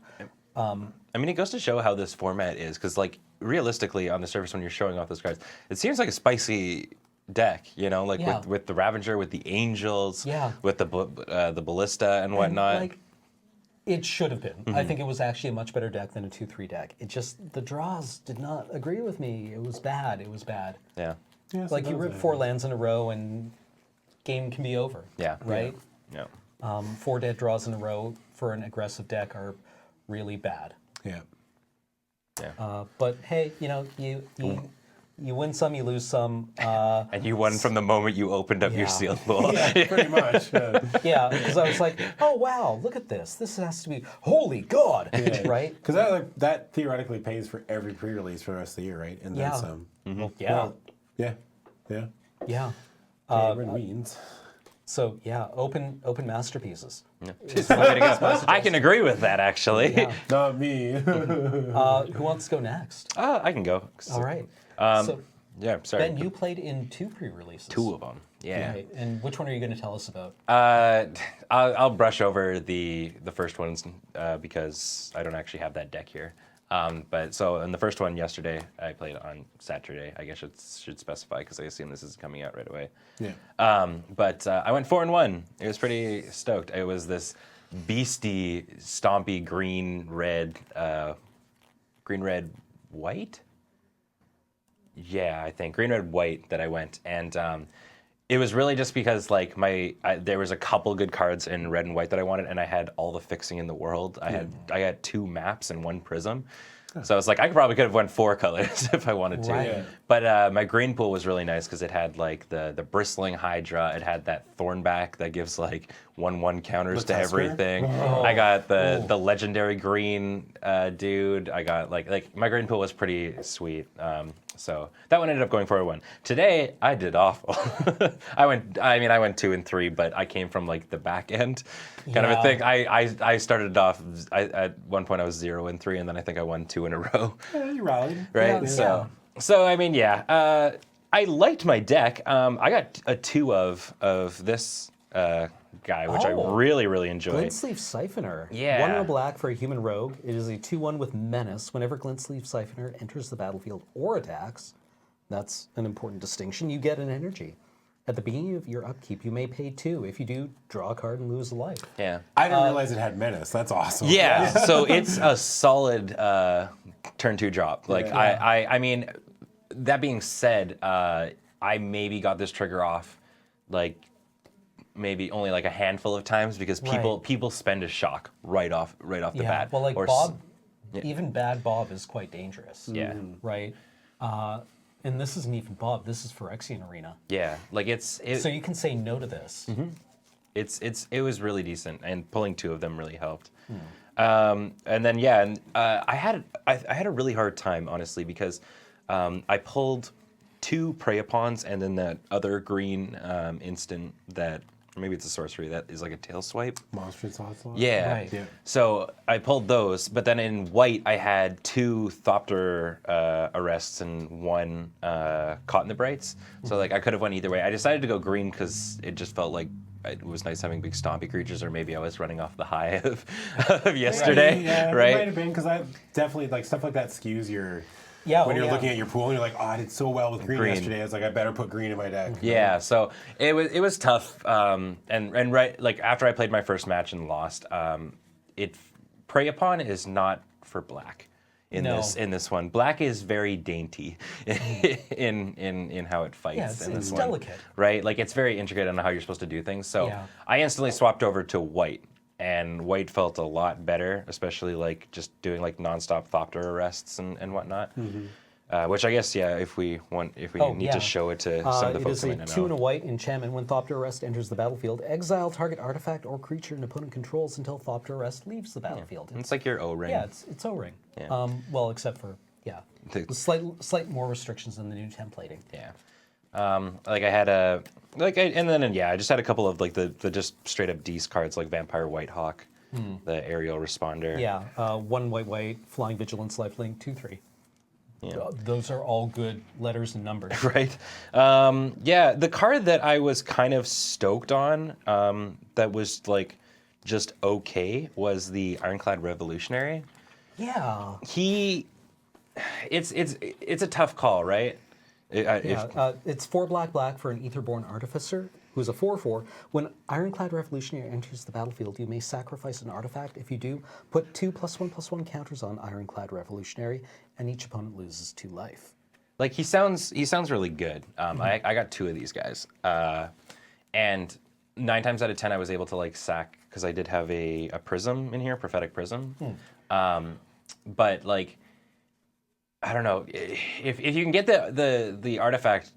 I mean, it goes to show how this format is, because, like, realistically, on the surface, when you're showing off those cards, it seems like a spicy deck, you know, like Yeah. with the Ravager, with the Angels, Yeah. with the Ballista and whatnot. Like, it should have been. I think it was actually a much better deck than a 2-3 deck. It just, the draws did not agree with me. It was bad. It was bad. Yeah. Yeah, Like, you sometimes rip it 4 happens. lands in a row and game can be over. Yeah. Right? Yeah. 4 dead draws in a row for an aggressive deck are really bad. Yeah. But hey, you know, you win some, you lose some. And you won from the moment you opened up your Yeah. sealed pool. Yeah, pretty much. Yeah, because I was like, oh wow, look at this. This has to be holy God, right? Because that theoretically pays for every pre-release for the rest of the year, right? And then Yeah. some. Yeah, Well, yeah. Yeah. yeah. Cameron wins. So yeah, open masterpieces. Jeez, way to go. I can agree with that, actually. Yeah. Not me. Who wants to go next? I can go. All right. So Yeah, sorry. Ben, you played in 2 pre-releases. 2 of them. Yeah. Right. And which one are you going to tell us about? I'll brush over the first ones because I don't actually have that deck here. But so in the first one yesterday, I played on Saturday. I guess it should specify because I assume this is coming out right away. Yeah. But I went 4-1. It was pretty stoked. It was this beastie, stompy green red white. Yeah, I think green red white that I went, and it was really just because like there was a couple good cards in red and white that I wanted, and I had all the fixing in the world. I had 2 maps and 1 prism. So I was like, I could have went 4 colors if I wanted to. Right. Yeah. But my green pool was really nice because it had like the bristling Hydra. It had that Thornback that gives like 1/1 counters The to Tusker? everything. Oh. I got the legendary green dude. I got like my green pool was pretty sweet. So that one ended up going 4-1. Today I did awful. I went 2 and 3, but I came from like the back end kind of a Yeah. thing. I started off. At one point I was 0 and 3, and then I think I won 2 in a row. Yeah, you rallied. Right. Yeah. So I mean, yeah. I liked my deck. I got a 2 of this guy, which I Oh. really enjoy. Glintsleeve Siphoner. Yeah. 1 in a black for a human rogue. It is a 2/1 with Menace. Whenever Glintsleeve Siphoner enters the battlefield or attacks, that's an important distinction, you get an energy. At the beginning of your upkeep, you may pay 2. If you do, draw a card and lose a life. Yeah. I didn't realize it had menace. That's awesome. Yeah, so it's a solid turn 2 drop. Like Yeah. I mean, that being said, I maybe got this trigger off like maybe only like a handful of times because people spend a shock right off the bat. Well, like Or Bob, even bad Bob is quite dangerous. Yeah. Right? And this isn't even Bob. This is Phyrexian Arena. Yeah, like So you can say no to this. it was really decent, and pulling 2 of them really helped. And then I had a really hard time honestly because I pulled 2 Prey-Upons and then that other green instant that maybe it's a sorcery that is like a tail swipe. Monstrous Onslaught? Yeah. Right. Yeah. So I pulled those, but then in white I had 2 Thopter arrests and 1 Caught in the Brights. So like I could have went either way. I decided to go green because it just felt like it was nice having big stompy creatures, or maybe I was running off the high of yesterday, Yeah, it might right? have been because I definitely like stuff like that skews your. Yeah, When oh, you're yeah. looking at your pool and you're like, oh, I did so well with green yesterday. I was like, I better put green in my deck. Yeah, so it was tough, and right like after I played my first match and lost, Prey Upon is not for black in No. this one. Black is very dainty in how it fights. Yeah, it's in this one, delicate. right? Like it's very intricate on how you're supposed to do things. So Yeah. I instantly swapped over to white. And white felt a lot better, especially like just doing like nonstop Thopter arrests and whatnot. Which I guess, yeah, if we need to show it to some of the It folks is who a might not 2 and know. a white enchantment. When Thopter Arrest enters the battlefield, exile target artifact or creature an opponent controls until Thopter Arrest leaves the battlefield. It's like your O-ring. Yeah, it's O-ring. Yeah. Well, except for Yeah. Slight more restrictions than the new templating. Yeah. Like I had I just had a couple of like the just straight up D's cards like Vampire Whitehawk, the aerial responder. Yeah. 1 white, flying vigilance, lifelink, 2/3. Yeah. Those are all good letters and numbers. Right. Yeah, the card that I was kind of stoked on, that was like just okay, was the Ironclad Revolutionary. Yeah. It's a tough call, right? It's 4 black for an Aetherborn Artificer, who's a 4/4. When Ironclad Revolutionary enters the battlefield, you may sacrifice an artifact. If you do, put 2 +1/+1 counters on Ironclad Revolutionary, and each opponent loses 2 life. Like he sounds really good. I got 2 of these guys, and 9 times out of 10 I was able to like sack because I did have a prism in here, prophetic prism. But like, I don't know, if you can get the artifact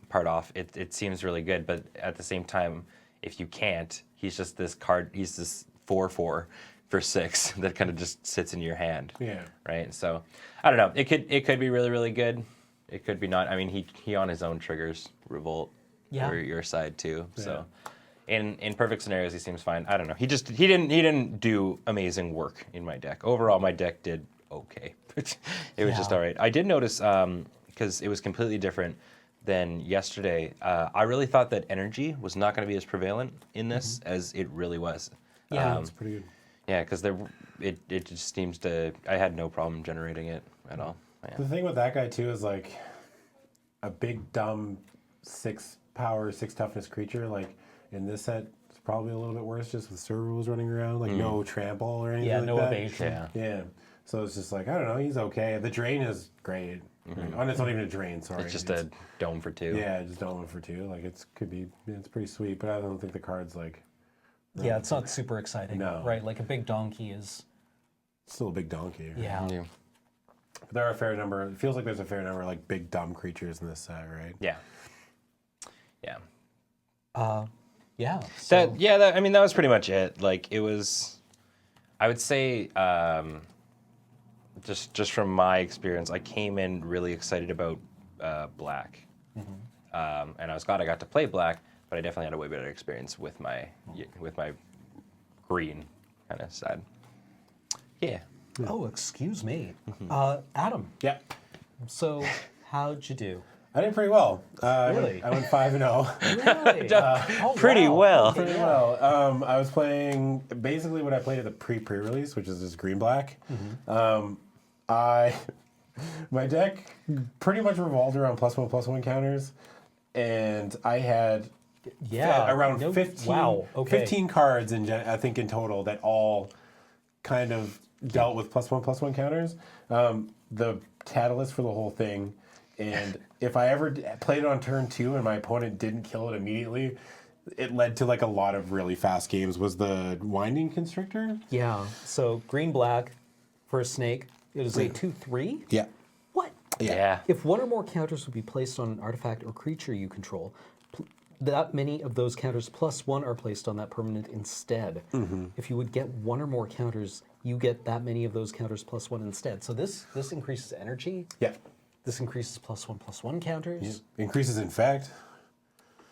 part off, it seems really good. But at the same time, if you can't, he's just this card. He's this 4/4 for 6 that kind of just sits in your hand. Yeah. Right. So I don't know. It could be really really good. It could be not. I mean, he on his own triggers Revolt for your side too. So in perfect scenarios, he seems fine. I don't know. He didn't do amazing work in my deck. Overall, my deck did okay. It was just all right. I did notice, because it was completely different than yesterday, I really thought that energy was not going to be as prevalent in this as it really was. Yeah, That's pretty good. Yeah, because it just seems to, I had no problem generating it at all. Yeah. The thing with that guy too is like a big dumb 6 power, 6 toughness creature. Like in this set, it's probably a little bit worse just with server rules running around, like no trample or anything like no that. evasion. Yeah. Yeah. So it's just like, I don't know, he's okay. The drain is great. Oh, and it's not even a drain, sorry. It's just a dome for 2. Yeah, just dome for 2. Like it's pretty sweet, but I don't think the card's like Yeah, it's not super exciting. No. Right, like a big donkey is... still a big donkey. Right? Yeah. Yeah. But there are a fair number. It feels like there's a fair number of like big dumb creatures in this set, right? Yeah. Yeah. Yeah. So, I mean, that was pretty much it. Like, it was, I would say, just from my experience, I came in really excited about black. And I was glad I got to play black, but I definitely had a way better experience with my green kind of side. Yeah. oh, excuse me. Adam, Yeah. so how'd you do? I did pretty well. Really? I went 5-0. Really? Oh, Pretty wow. well. Pretty well. I was playing basically what I played at the pre-release, which is just green-black. My deck pretty much revolved around +1/+1 counters, and I had around 15, Wow. Okay. 15 cards I think in total that all kind of dealt with +1/+1 counters. The catalyst for the whole thing, and if I ever played it on turn 2 and my opponent didn't kill it immediately, it led to like a lot of really fast games, was the Winding Constrictor. Yeah. So green black for a snake. It is a 2/3. Yeah. What? Yeah. If one or more counters would be placed on an artifact or creature you control, that many of those counters +1 are placed on that permanent instead. If you would get one or more counters, you get that many of those counters +1 instead. So this increases energy. Yeah. This increases +1/+1 counters. Increases infect.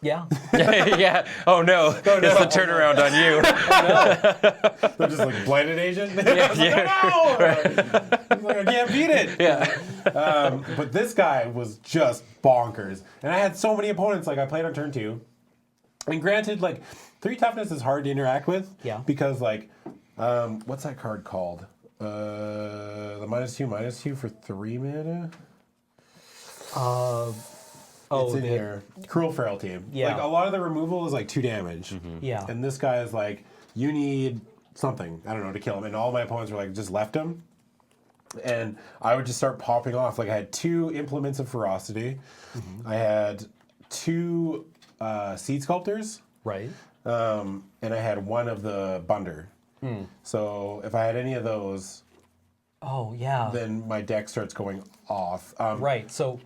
Yeah. Yeah. Oh no. It's the turnaround on you. They're just like blinded agent. Yeah. No! Like, I can't beat it. Yeah. But this guy was just bonkers. And I had so many opponents. Like I played on turn 2. And granted, like 3 toughness is hard to interact with. Yeah. Because like, what's that card called? The -2/2 for 3 mana. It's in here. Cruel Frailty. Yeah. Like a lot of the removal is like 2 damage. Yeah. And this guy is like, you need something, I don't know, to kill him. And all my opponents were like, just left him. And I would just start popping off. Like I had 2 Implements of Ferocity. I had 2 Seed Sculptors. Right. And I had 1 of the Bunder. So if I had any of those, Oh, yeah. then my deck starts going off. Right. So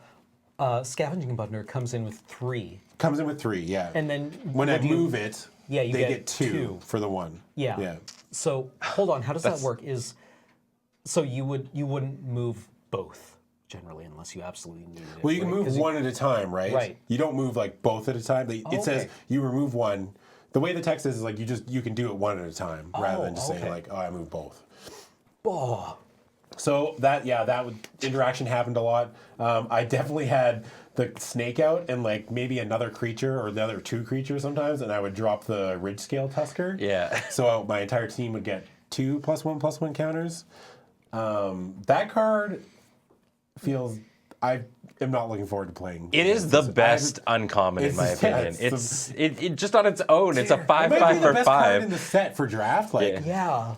Scavenging Bundler comes in with 3. Comes in with 3, yeah. And then when I what do you- move it, Yeah, you they get get 2 2. for the 1. Yeah. Yeah. So hold on, how does that work? So you wouldn't move both? generally, unless you absolutely need it. Well, you can right? move 'Cause one at a time, right? Right. You don't move like both at a time. It says okay. you remove one. The way the text is like you can do it one at a time rather than just saying okay. like, oh, I move both. Oh, So that interaction happened a lot. I definitely had the snake out and like maybe another creature or the other two creatures sometimes, and I would drop the ridge scale tusker. Yeah. So my entire team would get 2 +1/+1 counters. That card feels. I am not looking forward to playing. It is the best uncommon in my opinion. It just on its own, it's a It might be 5/5 the for best card in 5. the set for draft. Like, Yeah. yeah.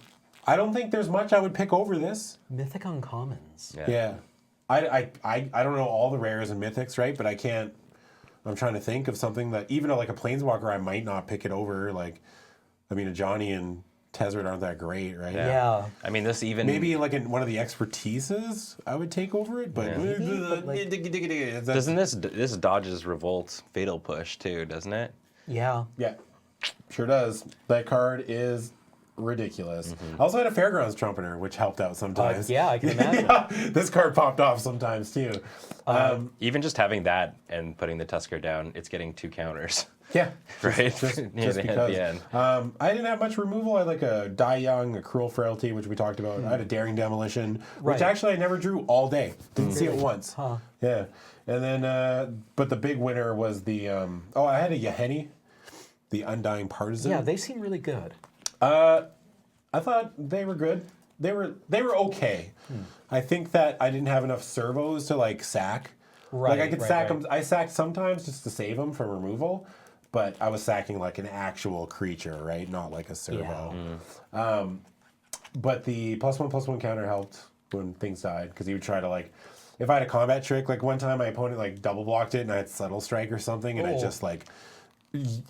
I don't think there's much I would pick over this. Mythic uncommons. Yeah. Yeah. I don't know all the rares and mythics, right? But I can't. I'm trying to think of something that even like a planeswalker, I might not pick it over. Like, I mean, a Johnny and Tezzeret aren't that great, right? Yeah. I mean, this even Maybe like in one of the expertises, I would take over it. But, doesn't this dodges Revolt Fatal Push too, doesn't it? Yeah. Yeah, sure does. That card is ridiculous. I also had a Fairgrounds Trumpeter, which helped out sometimes. Yeah, I can imagine. This card popped off sometimes too. Even just having that and putting the Tusker down, it's getting 2 counters. Yeah, Right? Just At because. the end. I didn't have much removal. I had like a Die Young, a Cruel Frailty, which we talked about. I had a Daring Demolition, which Right. actually I never drew all day. Didn't see it once. Huh. Yeah, and then but the big winner was the I had a Yaheni, the Undying Partisan. Yeah, they seem really good. I thought they were good. They were okay. I think that I didn't have enough servos to like sack. Right, Like I could right, sack right. them. I sacked sometimes just to save them from removal, but I was sacking like an actual creature, right? Not like a servo. But the +1/+1 counter helped when things died because he would try to like. If I had a combat trick, like one time my opponent like double blocked it and I had Subtle Strike or something, and I just like.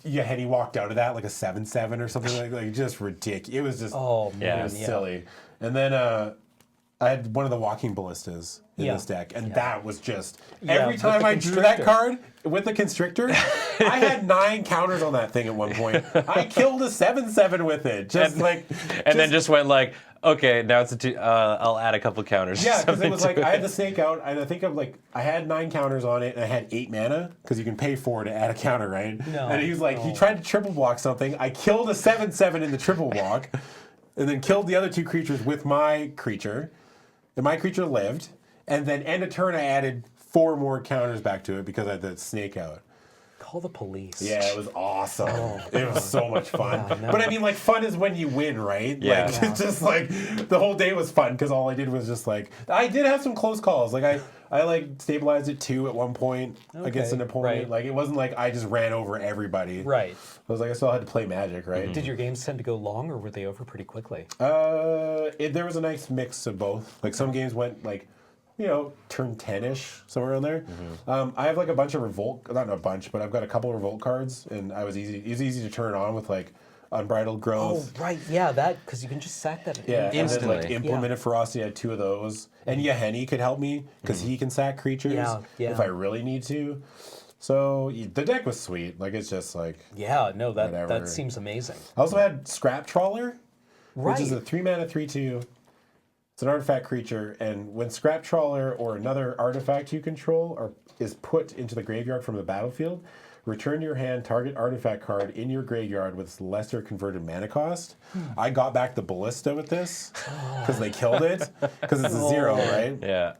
Yeah, and he walked out of that like a 7/7 or something like just ridiculous. It was just Oh, Yeah. it man. was Yeah. silly. And then I had one of the Walking Ballistas in Yeah. this deck, and that was just Yeah, every with time the I drew that Constrictor. card with the Constrictor, I had 9 counters on that thing at one point. I killed a 7/7 with it, And then just went like, okay, now it's a 2. I'll add a couple counters. yeah, because it something was to like I had the snake out, and I think I had 9 counters on it, and I had 8 mana because you can pay 4 to add a counter, right? No, and he was like, he no. tried to triple block something. I killed a 7/7 in the triple block, and then killed the other 2 creatures with my creature, and my creature lived. And then end of turn, I added 4 more counters back to it because I had the snake out. Call the police. Yeah, it was awesome. It was so much fun. Yeah, no. But I mean, like, fun is when you win, right? Yeah. Like, it's just like the whole day was fun because all I did was just like I did have some close calls. Like I like stabilized it 2 at one point against an opponent. right. Like it wasn't like I just ran over everybody. Right. I was like I still had to play Magic, right? Did your games tend to go long, or were they over pretty quickly? There was a nice mix of both. Like some games went like, turn 10-ish, somewhere around there. I have like a bunch of Revolt, not a bunch, but I've got a couple of Revolt cards, and it was easy to turn on with like Unbridled Oh, Growth. right. Yeah, that, because you can just sack that. Yeah, and then Instantly. like Implemented Ferocity, I had 2 of those. And Yaheni could help me because he can sack creatures Yeah. if I really need to. So the deck was sweet. Like it's just like Yeah, no, that Whatever. seems amazing. I also had Scrap Trawler, Right. which is a 3-mana 3/2. It's an artifact creature, and when Scrap Trawler or another artifact you control is put into the graveyard from the battlefield, return to your hand target artifact card in your graveyard with lesser converted mana cost. I got back the Ballista with this because they killed it because it's a 0, right? Yeah.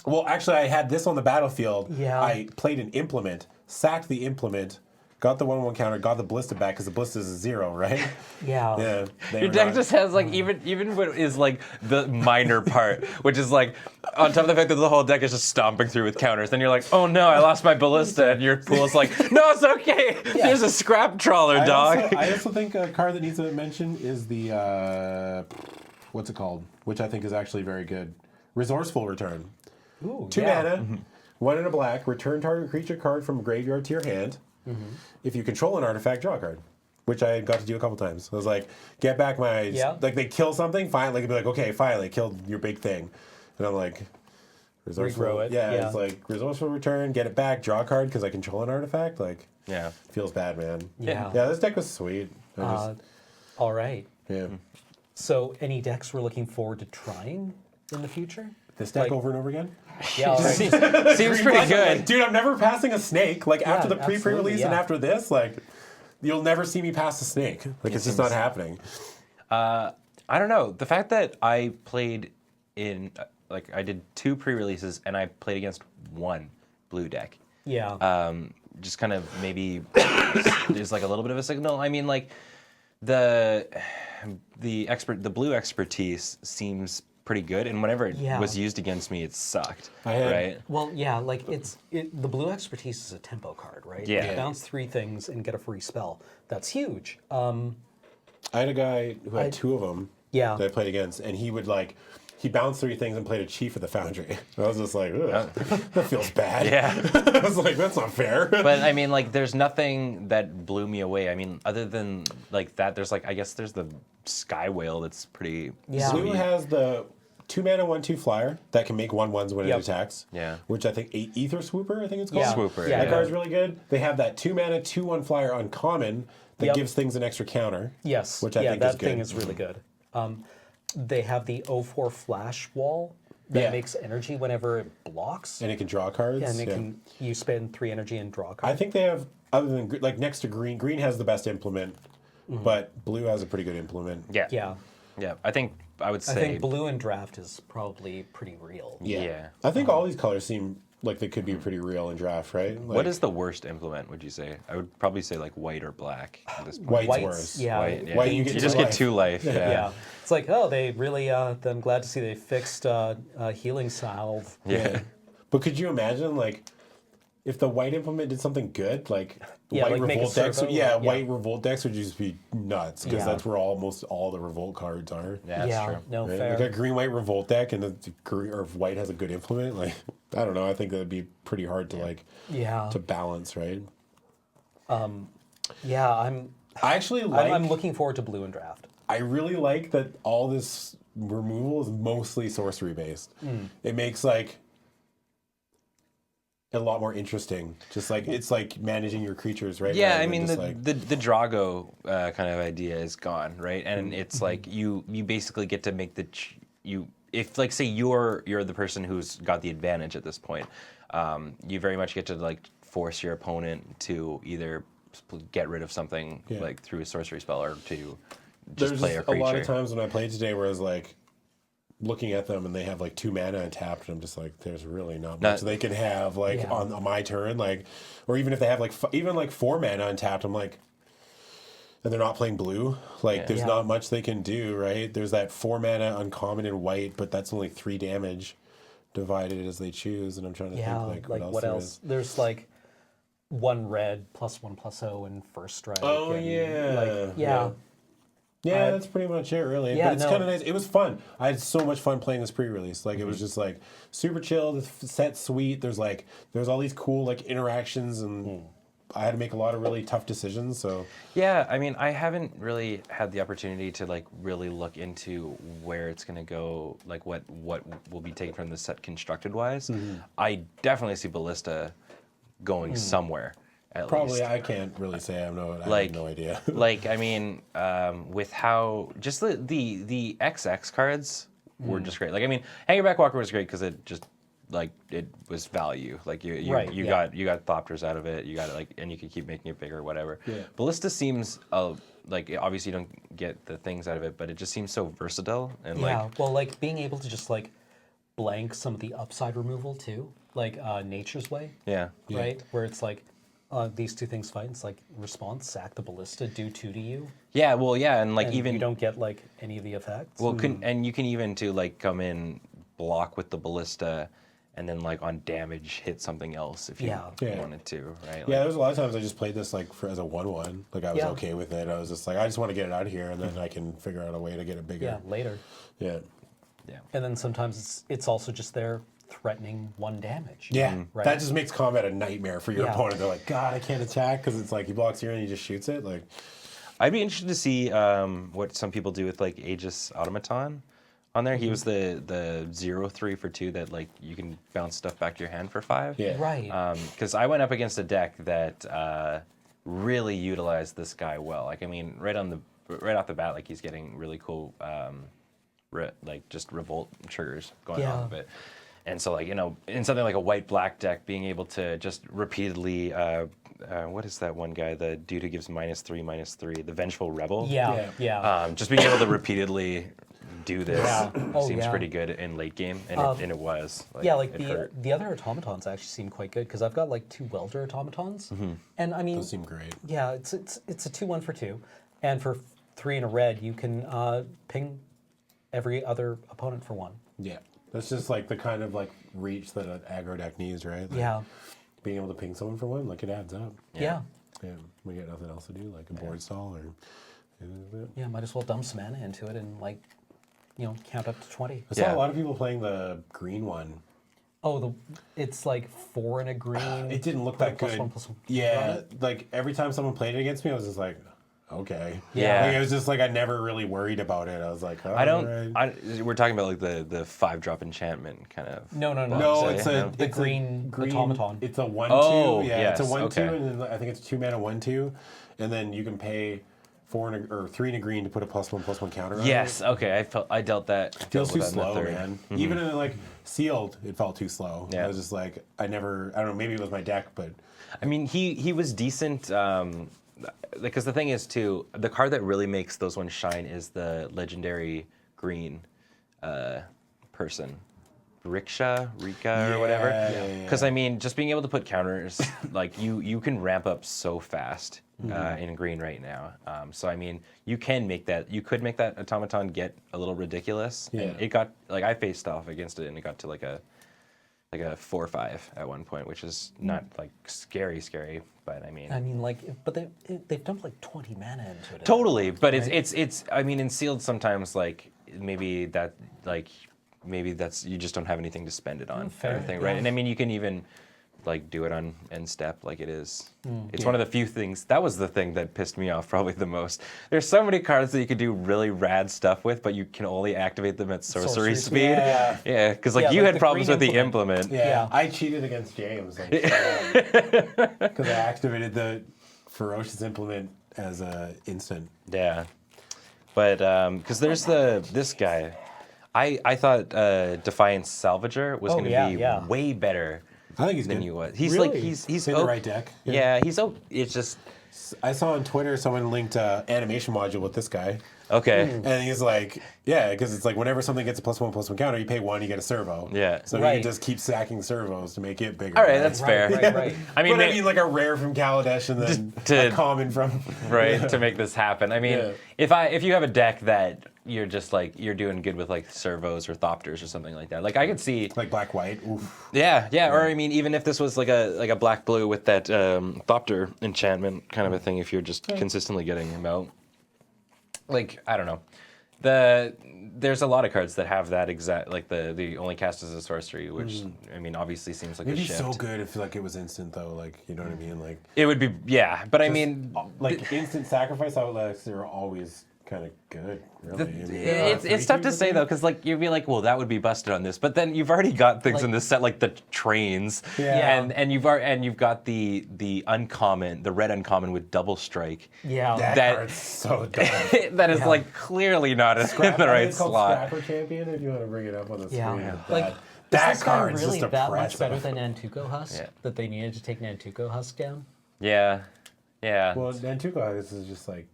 Well, actually, I had this on the battlefield. Yeah. I played an Implement, sacked the Implement, got the 1/1 counter, got the Ballista back because the Ballista is a 0, right? Yeah. Yeah. they Your were deck not- just has like even what is like the minor part, which is like on top of the fact that the whole deck is just stomping through with counters. Then you're like, oh no, I lost my Ballista, and your pool's like, no, it's okay. There's a Scrap Trawler, dog. I also think a card that needs to mention is the what's it called? Which I think is actually very good. Resourceful Return. Ooh, 2 yeah. mana, 1 and a black. Return target creature card from graveyard to your hand. If you control an artifact, draw a card. Which I got to do a couple times. I was like, get back my like they kill something, finally be like, okay, finally killed your big thing, and I'm like, resourceful. Regrow it, Yeah, yeah. it's like resourceful return, get it back, draw a card because I control an artifact. Like, Yeah. feels bad, man. Yeah. Yeah, this deck was sweet. I just, All right. yeah. So, any decks we're looking forward to trying in the future? this deck Like- over and over again? Yeah, all right. Seems Green pretty black, good. Like, dude, I'm never passing a snake. Like after the absolutely, pre-release and yeah. after this, like you'll never see me pass a snake. Like it's just not happening. I don't know. The fact that I played in, like, I did 2 pre-releases and I played against 1 blue deck. Yeah. Just kind of maybe there's like a little bit of a signal. I mean, like the blue expertise seems pretty good, and whenever it Yeah. was used against me, it sucked. I had- right? Well, yeah, like the blue expertise is a tempo card, right? Yeah. You bounce 3 things and get a free spell. That's huge. I had a guy who had 2 of them Yeah. that I played against, and he would like, he bounced 3 things and played a chief of the foundry. I was just like, ugh, that feels bad. Yeah. I was like, that's not fair. But I mean, like, there's nothing that blew me away. I mean, other than like that, there's like, I guess there's the Sky Whale that's pretty. Yeah. Blue has the 2 mana 1/2 flyer that can make 1/1s when Yep. it attacks. Yeah. Which I think Aether Swooper, I think it's called. Yeah. Swooper, Yeah. That yeah. card's really good. They have that 2 mana 2/1 flyer uncommon that Yep. gives things an extra counter. Yes. Which I think that is good. thing is really good. They have the 0/4 flash wall that Yeah. makes energy whenever it blocks. And it can draw cards. And it yeah. can you spend 3 energy and draw a card. I think they have, other than like next to green, green has the best implement, but blue has a pretty good implement. Yeah. Yeah. Yeah. I think I would I say. think blue and draft is probably pretty real. Yeah. I think all these colors seem like they could be pretty real in draft, right? Like, What is the worst implement? Would you say? I would probably say like white or black at this point. White's White's, worse. yeah. White, yeah. White, you get you two just life. get 2 life. Yeah. Yeah. It's like, oh, they really, I'm glad to see they fixed healing salve. Yeah. But could you imagine, like, if the white implement did something good, like Yeah, white like make a revolt decks? servo, Yeah, yeah. white revolt decks would just be nuts because Yeah. that's where almost all the revolt cards are. Yeah, that's true. No, Right? fair. Like a green white revolt deck, and the green or if white has a good implement. Like, I don't know. I think that would be pretty hard to like Yeah. to balance, right? Yeah, I'm I actually like. I'm looking forward to blue and draft. I really like that all this removal is mostly sorcery based. It makes like a lot more interesting. Just like it's like managing your creatures, right? Yeah, Rather I than mean just, the, like, the Drago kind of idea is gone, right? And it's like you basically get to make if like say you're the person who's got the advantage at this point, you very much get to like force your opponent to either get rid of something Yeah. like through a sorcery spell or to just there's play a just creature. a lot of times when I played today where I was like looking at them and they have like 2 mana untapped, and I'm just like, there's really not much they can have like Yeah. on my turn, like, or even if they have like even like 4 mana untapped, I'm like, and they're not playing blue, like there's Yeah. not much they can do, right? There's that 4 mana uncommon in white, but that's only 3 damage divided as they choose, and I'm trying to Yeah, think like like what there else? is. There's like 1 red +1/+0 and first strike. Oh, and, yeah. like, yeah. Yeah, that's pretty much it, really. Yeah, but it's no. kind of nice. It was fun. I had so much fun playing this pre-release. Like, it was just like super chill. The set's sweet. There's all these cool like interactions, and I had to make a lot of really tough decisions. So Yeah, I mean, I haven't really had the opportunity to like really look into where it's gonna go, like what will be taken from the set constructed wise. I definitely see Ballista going somewhere at probably least. I can't really say I have no idea. Like I mean, with how just the XX cards were just great. Like I mean, Hangerback Walker was great because it just like it was value. Like you Right, yeah. got Thopters out of it. You got it like, and you could keep making it bigger, whatever. Yeah. Ballista seems like obviously you don't get the things out of it, but it just seems so versatile and Yeah, like well, like being able to just like blank some of the upside removal too, like Nature's Way, yeah. right? Where it's like these 2 things fight. It's like response, sack the ballista, do 2 to you, Yeah, well, yeah, and like and even you don't get like any of the effects. well, and you can even to like come in, block with the ballista, and then like on damage hit something else if you Yeah. wanted to, right? Yeah, there's a lot of times I just played this like as a 1/1. Like I was Yeah. okay with it. I was just like, I just want to get it out of here, and then I can figure out a way to get it bigger. Yeah, later. Yeah. yeah. And then sometimes it's also just there threatening 1 damage. Yeah, Right. that just makes combat a nightmare for your Yeah. opponent. They're like, God, I can't attack because it's like he blocks here and he just shoots it. Like, I'd be interested to see what some people do with like Aegis Automaton on there. He was the 0/3 for 2 that like you can bounce stuff back to your hand for 5. yeah. Right. Because I went up against a deck that really utilized this guy well. Like I mean, right off the bat, like he's getting really cool just revolt triggers going off of it. And so, like, in something like a white-black deck, being able to just repeatedly, what is that one guy, the dude who gives -3/-3, the Vengeful Rebel? Yeah. Just being able to repeatedly do this seems yeah. pretty good in late game, and it was. The other automatons actually seem quite good, because I've got like 2 welder automatons, and I mean, Those seem great. Yeah, it's a 2/1 for 2, and for 3 and a red, you can ping every other opponent for 1. Yeah. That's just like the kind of like reach that an aggro deck needs, right? Like, being able to ping someone for 1, like, it adds up. Yeah. Yeah. We got nothing else to do, like a board stall or anything like that. Yeah, might as well dump some mana into it and, like, count up to 20. I saw a lot of people playing the green one. Oh, it's like 4 and a green. It didn't look that good. +1/+1. Yeah, like every time someone played it against me, I was just like, okay. Yeah. Like, it was just like I never really worried about it. I was like, oh, I don't. right. We're talking about like the 5-drop enchantment kind of. No. No, Say, it's no? a green automaton. It's a 1/2. Oh, yeah, yes, it's a 1/2, okay. and then I think it's 2 mana 1/2, and then you can pay 4 and or 3 and a green to put a +1/+1 counter on Yes. it. Okay. I dealt that. Feels too dealt with that in the slow, third. man. Even in like sealed, it felt too slow. Yeah. I was just like, I don't know, maybe it was my deck, but I mean, he was decent. Because the thing is, too, the card that really makes those ones shine is the legendary green person. Rika or whatever. Because I mean, just being able to put counters, like you can ramp up so fast in green right now. So I mean, you could make that automaton get a little ridiculous. Yeah. And it got, like, I faced off against it and it got to like a 4/5 at one point, which is not like scary, but I mean, like, but they've dumped like 20 mana into it. totally. But it's I mean, in sealed sometimes, like, maybe that's you just don't have anything to spend it on, fair, kind of thing, right? yeah. And I mean, you can even like do it on end step, like it is. It's one of the few things. That was the thing that pissed me off probably the most. There's so many cards that you could do really rad stuff with, but you can only activate them at sorcery speed. Yeah, because like you like had the problems green with the implement. Yeah. I cheated against James because I activated the ferocious implement as a instant. Yeah, but because there's this guy. I thought Defiance Salvager was going to be way better. I think he's than good. he was. He's Really? like he's in the right deck. Yeah, it's just I saw on Twitter someone linked animation module with this guy. okay. And he's like, yeah, because it's like whenever something gets a +1/+1 counter, you pay 1, you get a servo. Yeah. So you Right. can just keep stacking servos to make it bigger. All right, that's fair. Right. I mean, But I mean, like a rare from Kaladesh and then to- a common from. right, to make this happen. I mean, Yeah. if you have a deck that you're just like you're doing good with like servos or thopters or something like that, like I could see. Like black white. Oof. Yeah. Or I mean, even if this was like a black blue with that thopter enchantment kind of a thing, if you're just consistently getting him out, like I don't know. There's a lot of cards that have that exact, like the only cast as a sorcery, which I mean obviously seems like It'd a be shift. so good if like it was instant though, like you know what I mean, like It would be, yeah, but I mean, like instant sacrifice outlasts are always kind of good. Really, I mean, it's tough to say though, because like you'd be like, well, that would be busted on this, but then you've already got things in this set like the trains, and you've got the uncommon, the red uncommon with double strike. Yeah. That card's so dumb. That is like clearly not in the right It's called slot. Scrapper Champion. If you want to bring it up on the screen, Yeah. but Like, that is this guy card's really just that much oppressive. better than Nantuko Husk? Yeah. That they needed to take Nantuko Husk down? Yeah. Well, Nantuko, I guess is just like.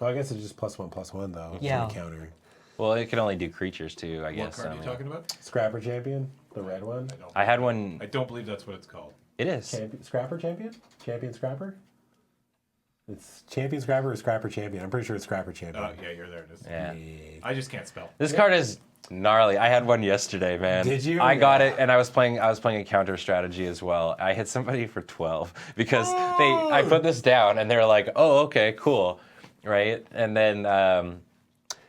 Well, I guess it's just +1/+1 though. Yeah. For the counter. Well, it can only do creatures too, I What guess. card are you talking about? Scrapper Champion, the red one. I had one. I don't believe that's what it's called. It is. Scrapper Champion? Champion Scrapper? It's Champion Scrapper or Scrapper Champion? I'm pretty sure it's Scrapper Champion. Yeah, there it is. Yeah. I just can't spell. This card is gnarly. I had one yesterday, man. Did you? I got it, and I was playing a counter strategy as well. I hit somebody for 12 because I put this down, and they were like, "Oh, okay, cool." Right, and then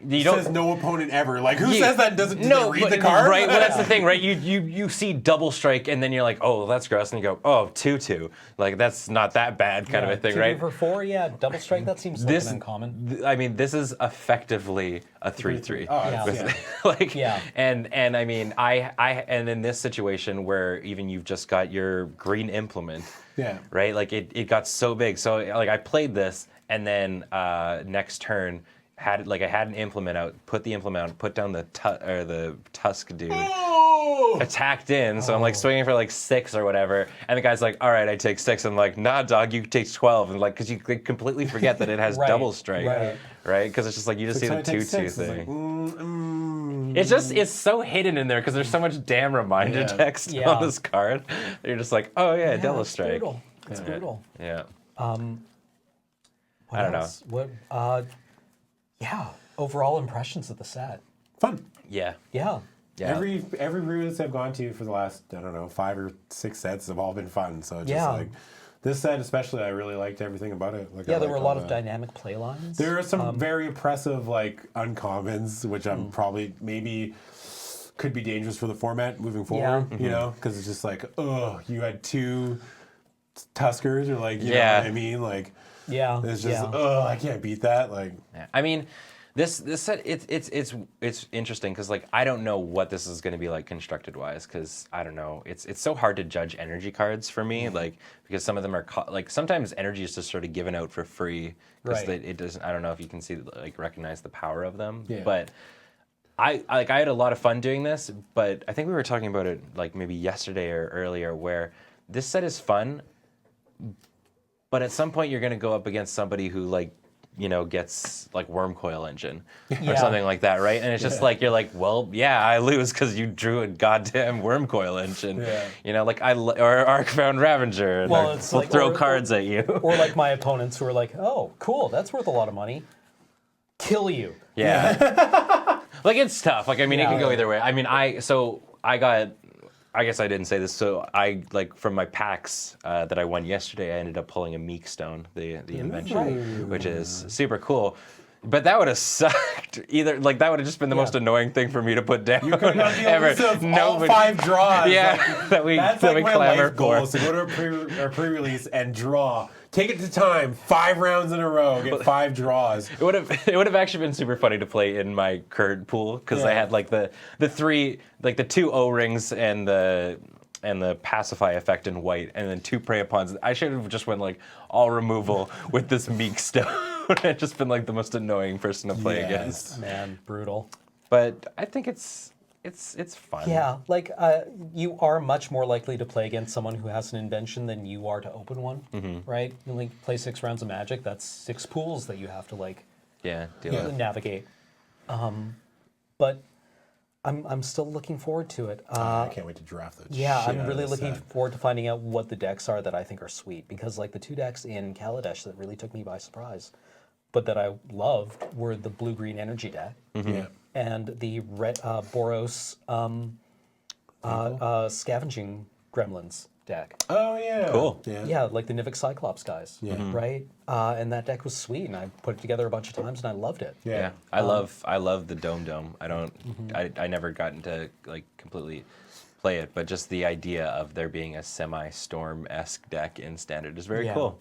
you It don't. says no opponent ever. Like, who says that doesn't did No, they read but, the card? right? Well, that's the thing, right? You see double strike, and then you're like, oh, that's gross, and you go, oh, 2/2. Like that's not that bad, kind of a thing, 2 right? for 4, yeah. Double strike, that seems like an uncommon. I mean, this is effectively a 3/3. Oh, Yeah. Like, Yeah. and I mean, and in this situation where even you've just got your green implement, Yeah. right? Like it got so big. So like I played this, and then next turn, had an implement out, put the implement out, put down the tusk dude, attacked in. So I'm like swinging for like 6 or whatever, and the guy's like, "All right, I take 6." I'm like, "Nah, dog, you take 12." And like, because you completely forget that it has double strike, right? Because it's just like you just see the 2/2 thing. It's so hidden in there because there's so much damn reminder text on this card. You're just like, "Oh yeah, double strike." Brutal. It's brutal. Yeah. What I don't else? What? Overall impressions of the set. Fun. Yeah. Yeah. Every pre-release I've gone to for the last, I don't know, 5 or 6 sets have all been fun. So it's just like this set especially, I really liked everything about it. Like, there were a lot of dynamic play lines. There are some very oppressive like uncommons, which I'm probably maybe could be dangerous for the format moving forward. You know, because it's just like, you had 2 Tuskers, or like, you know what I mean, like. Yeah. It's just I can't beat that. Like, I mean, this set it's interesting because like I don't know what this is going to be like constructed wise, because I don't know. It's so hard to judge energy cards for me, like, because some of them are like sometimes energy is just sort of given out for free because it doesn't. I don't know if you can see like recognize the power of them, but. I had a lot of fun doing this, but I think we were talking about it like maybe yesterday or earlier, where this set is fun. But at some point, you're going to go up against somebody who, like, you know, gets like worm coil engine or something like that, right? And it's just like you're like, well, yeah, I lose because you drew a goddamn worm coil engine. You know, like or Arcbound Ravager. And well, it's we'll like throw cards at you. Or like my opponents who are like, oh, cool, that's worth a lot of money. Kill you. Yeah. Like, it's tough. Like, I mean, it can go either way. I mean, I guess I didn't say this. So I, like, from my packs that I won yesterday, I ended up pulling a Meek Stone, the invention, which is super cool. But that would have sucked. Either like that would have just been the most annoying thing for me to put down. You could not deal with all 5 draws. Yeah, that's like my life goal, is to go to a pre-release and draw. Take it to time, 5 rounds in a row, get 5 draws. It would have actually been super funny to play in my current pool, because I had like the 3, like the 2 O-rings and the pacify effect in white, and then 2 prey upons. I should have just went like all removal with this Meek Stone. I'd just been like the most annoying person to play against. Man, brutal. But I think it's fun. Yeah, like you are much more likely to play against someone who has an invention than you are to open one, right? You only play 6 rounds of Magic. That's 6 pools that you have to like deal with. Navigate. But I'm still looking forward to it. I can't wait to draft those. Yeah, I'm really looking forward to finding out what the decks are that I think are sweet, because like the 2 decks in Kaladesh that really took me by surprise, but that I loved, were the blue-green energy deck and the red Boros scavenging gremlins deck. Oh yeah, cool. Yeah, like the Nivik Cyclops guys. Right. And that deck was sweet, and I put it together a bunch of times, and I loved it. Yeah, I love the Dome. I never gotten to like completely play it, but just the idea of there being a semi-storm-esque deck in Standard is very cool.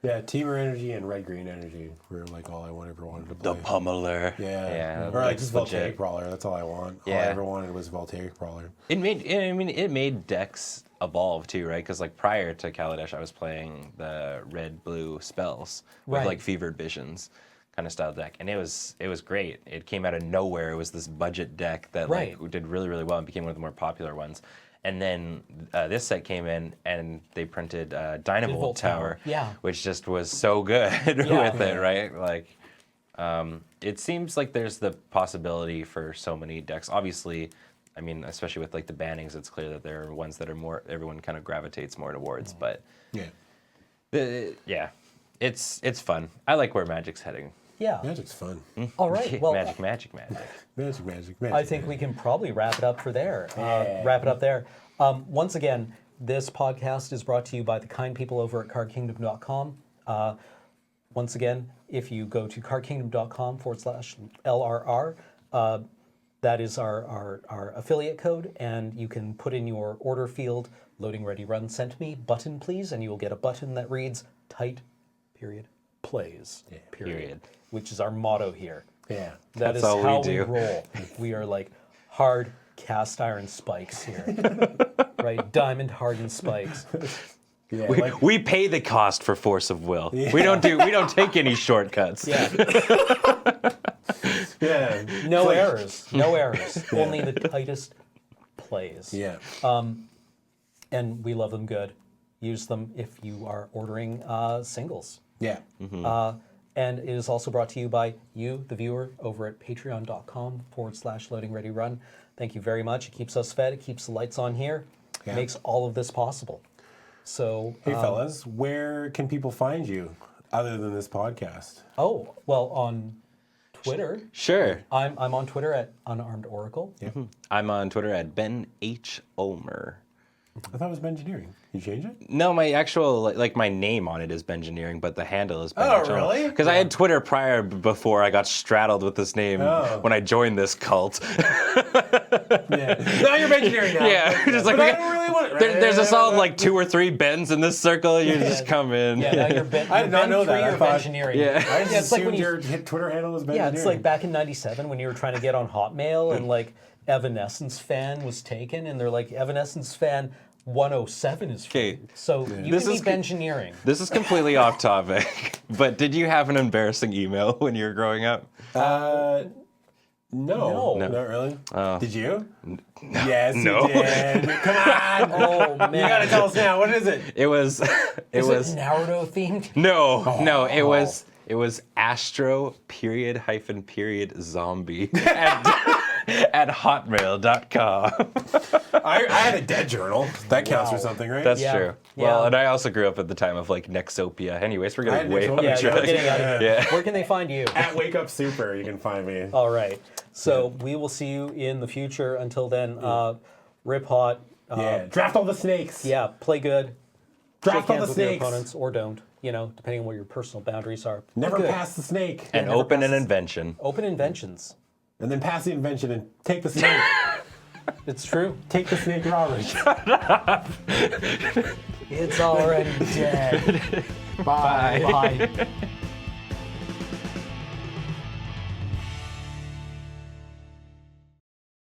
Yeah, Teamer Energy and Red-Green Energy were like all I ever wanted to play. The Pummeler. Yeah. Or like just Voltaic Brawler. That's all I want. All I ever wanted was Voltaic Brawler. It made decks evolve too, right? Because like prior to Kaladesh, I was playing the red-blue spells with like Fevered Visions kind of style deck, and it was great. It came out of nowhere. It was this budget deck that like did really, really well and became one of the more popular ones. And then this set came in, and they printed Dynavolt Tower, which just was so good with it, right? Like, it seems like there's the possibility for so many decks. Obviously, I mean, especially with like the bannings, it's clear that there are ones that are more everyone kind of gravitates more towards. But it's fun. I like where Magic's heading. Yeah. Magic's fun. All right. Well, Magic. Magic. I think we can probably wrap it up there. Once again, this podcast is brought to you by the kind people over at cardkingdom.com. Once again, if you go to cardkingdom.com/LRR, that is our affiliate code, and you can put in your order field, Loading Ready Run Sent Me, button please, and you will get a button that reads tight, period, plays, period, which is our motto here. Yeah. That's how we roll. We are like hard cast iron spikes here, right? Diamond hardened spikes. Yeah, We pay the cost for force of will. We don't take any shortcuts. Yeah. yeah. No errors. No errors. Only the tightest plays. Yeah. And we love them good. Use them if you are ordering singles. Yeah. And it is also brought to you by you, the viewer, over at patreon.com/loadingreadyrun. Thank you very much. It keeps us fed. It keeps the lights on here. Yeah. It makes all of this possible. So, Hey, fellas, where can people find you other than this podcast? oh, well, on Twitter, Sure. I'm on Twitter at Unarmed Oracle. Yeah. I'm on Twitter at Ben H. Ulmer. I thought it was Bengineering. You change it? No, my actual like my name on it is Bengineering, but the handle is Ben Oh, H. Ulmer. really? Because I had Twitter prior before I got straddled with this name when I joined this cult. Yeah. Now you're Bengineering now. Yeah, just like But I don't really want it. there's a solid like 2 or 3 Bens in this circle. You just come in. Yeah, now you're Ben. I did not know that. I You're thought- engineering. Yeah. I just it's like when assumed you, your Twitter handle was Bengineering. yeah, it's like back in '97 when you were trying to get on Hotmail and like Evanescence fan was taken, and they're like Evanescence fan 107 is free. Okay. So you This can is be Bengineering. This is completely off topic, but did you have an embarrassing email when you were growing up? No, No. not really. Did you? Yes, No. you did. Come on. Oh man, You gotta tell us now. What is it? It was is it Naruto themed? no, it was Astro _ zombie at hotmail.com. I had a dead journal. That counts for something, right? That's Yeah. true. Yeah. Well, and I also grew up at the time of like Nexopia. Anyways, we're I had getting way Nexopia. off Yeah, track. we're getting out of here. Yeah. Where can they find you? At Wake Up Super, you can find me. All right. So we will see you in the future. Until then, rip hot. Yeah. Draft all the snakes. Yeah, play good. Draft Shake all hands the with your snakes. opponents, or don't. You know, depending on what your personal boundaries are. Never Good. pass the snake. And never open an passes. invention. Open inventions. And then pass the invention and take the snake. It's true. Take the snake, Robert. It's already dead. Bye. Bye.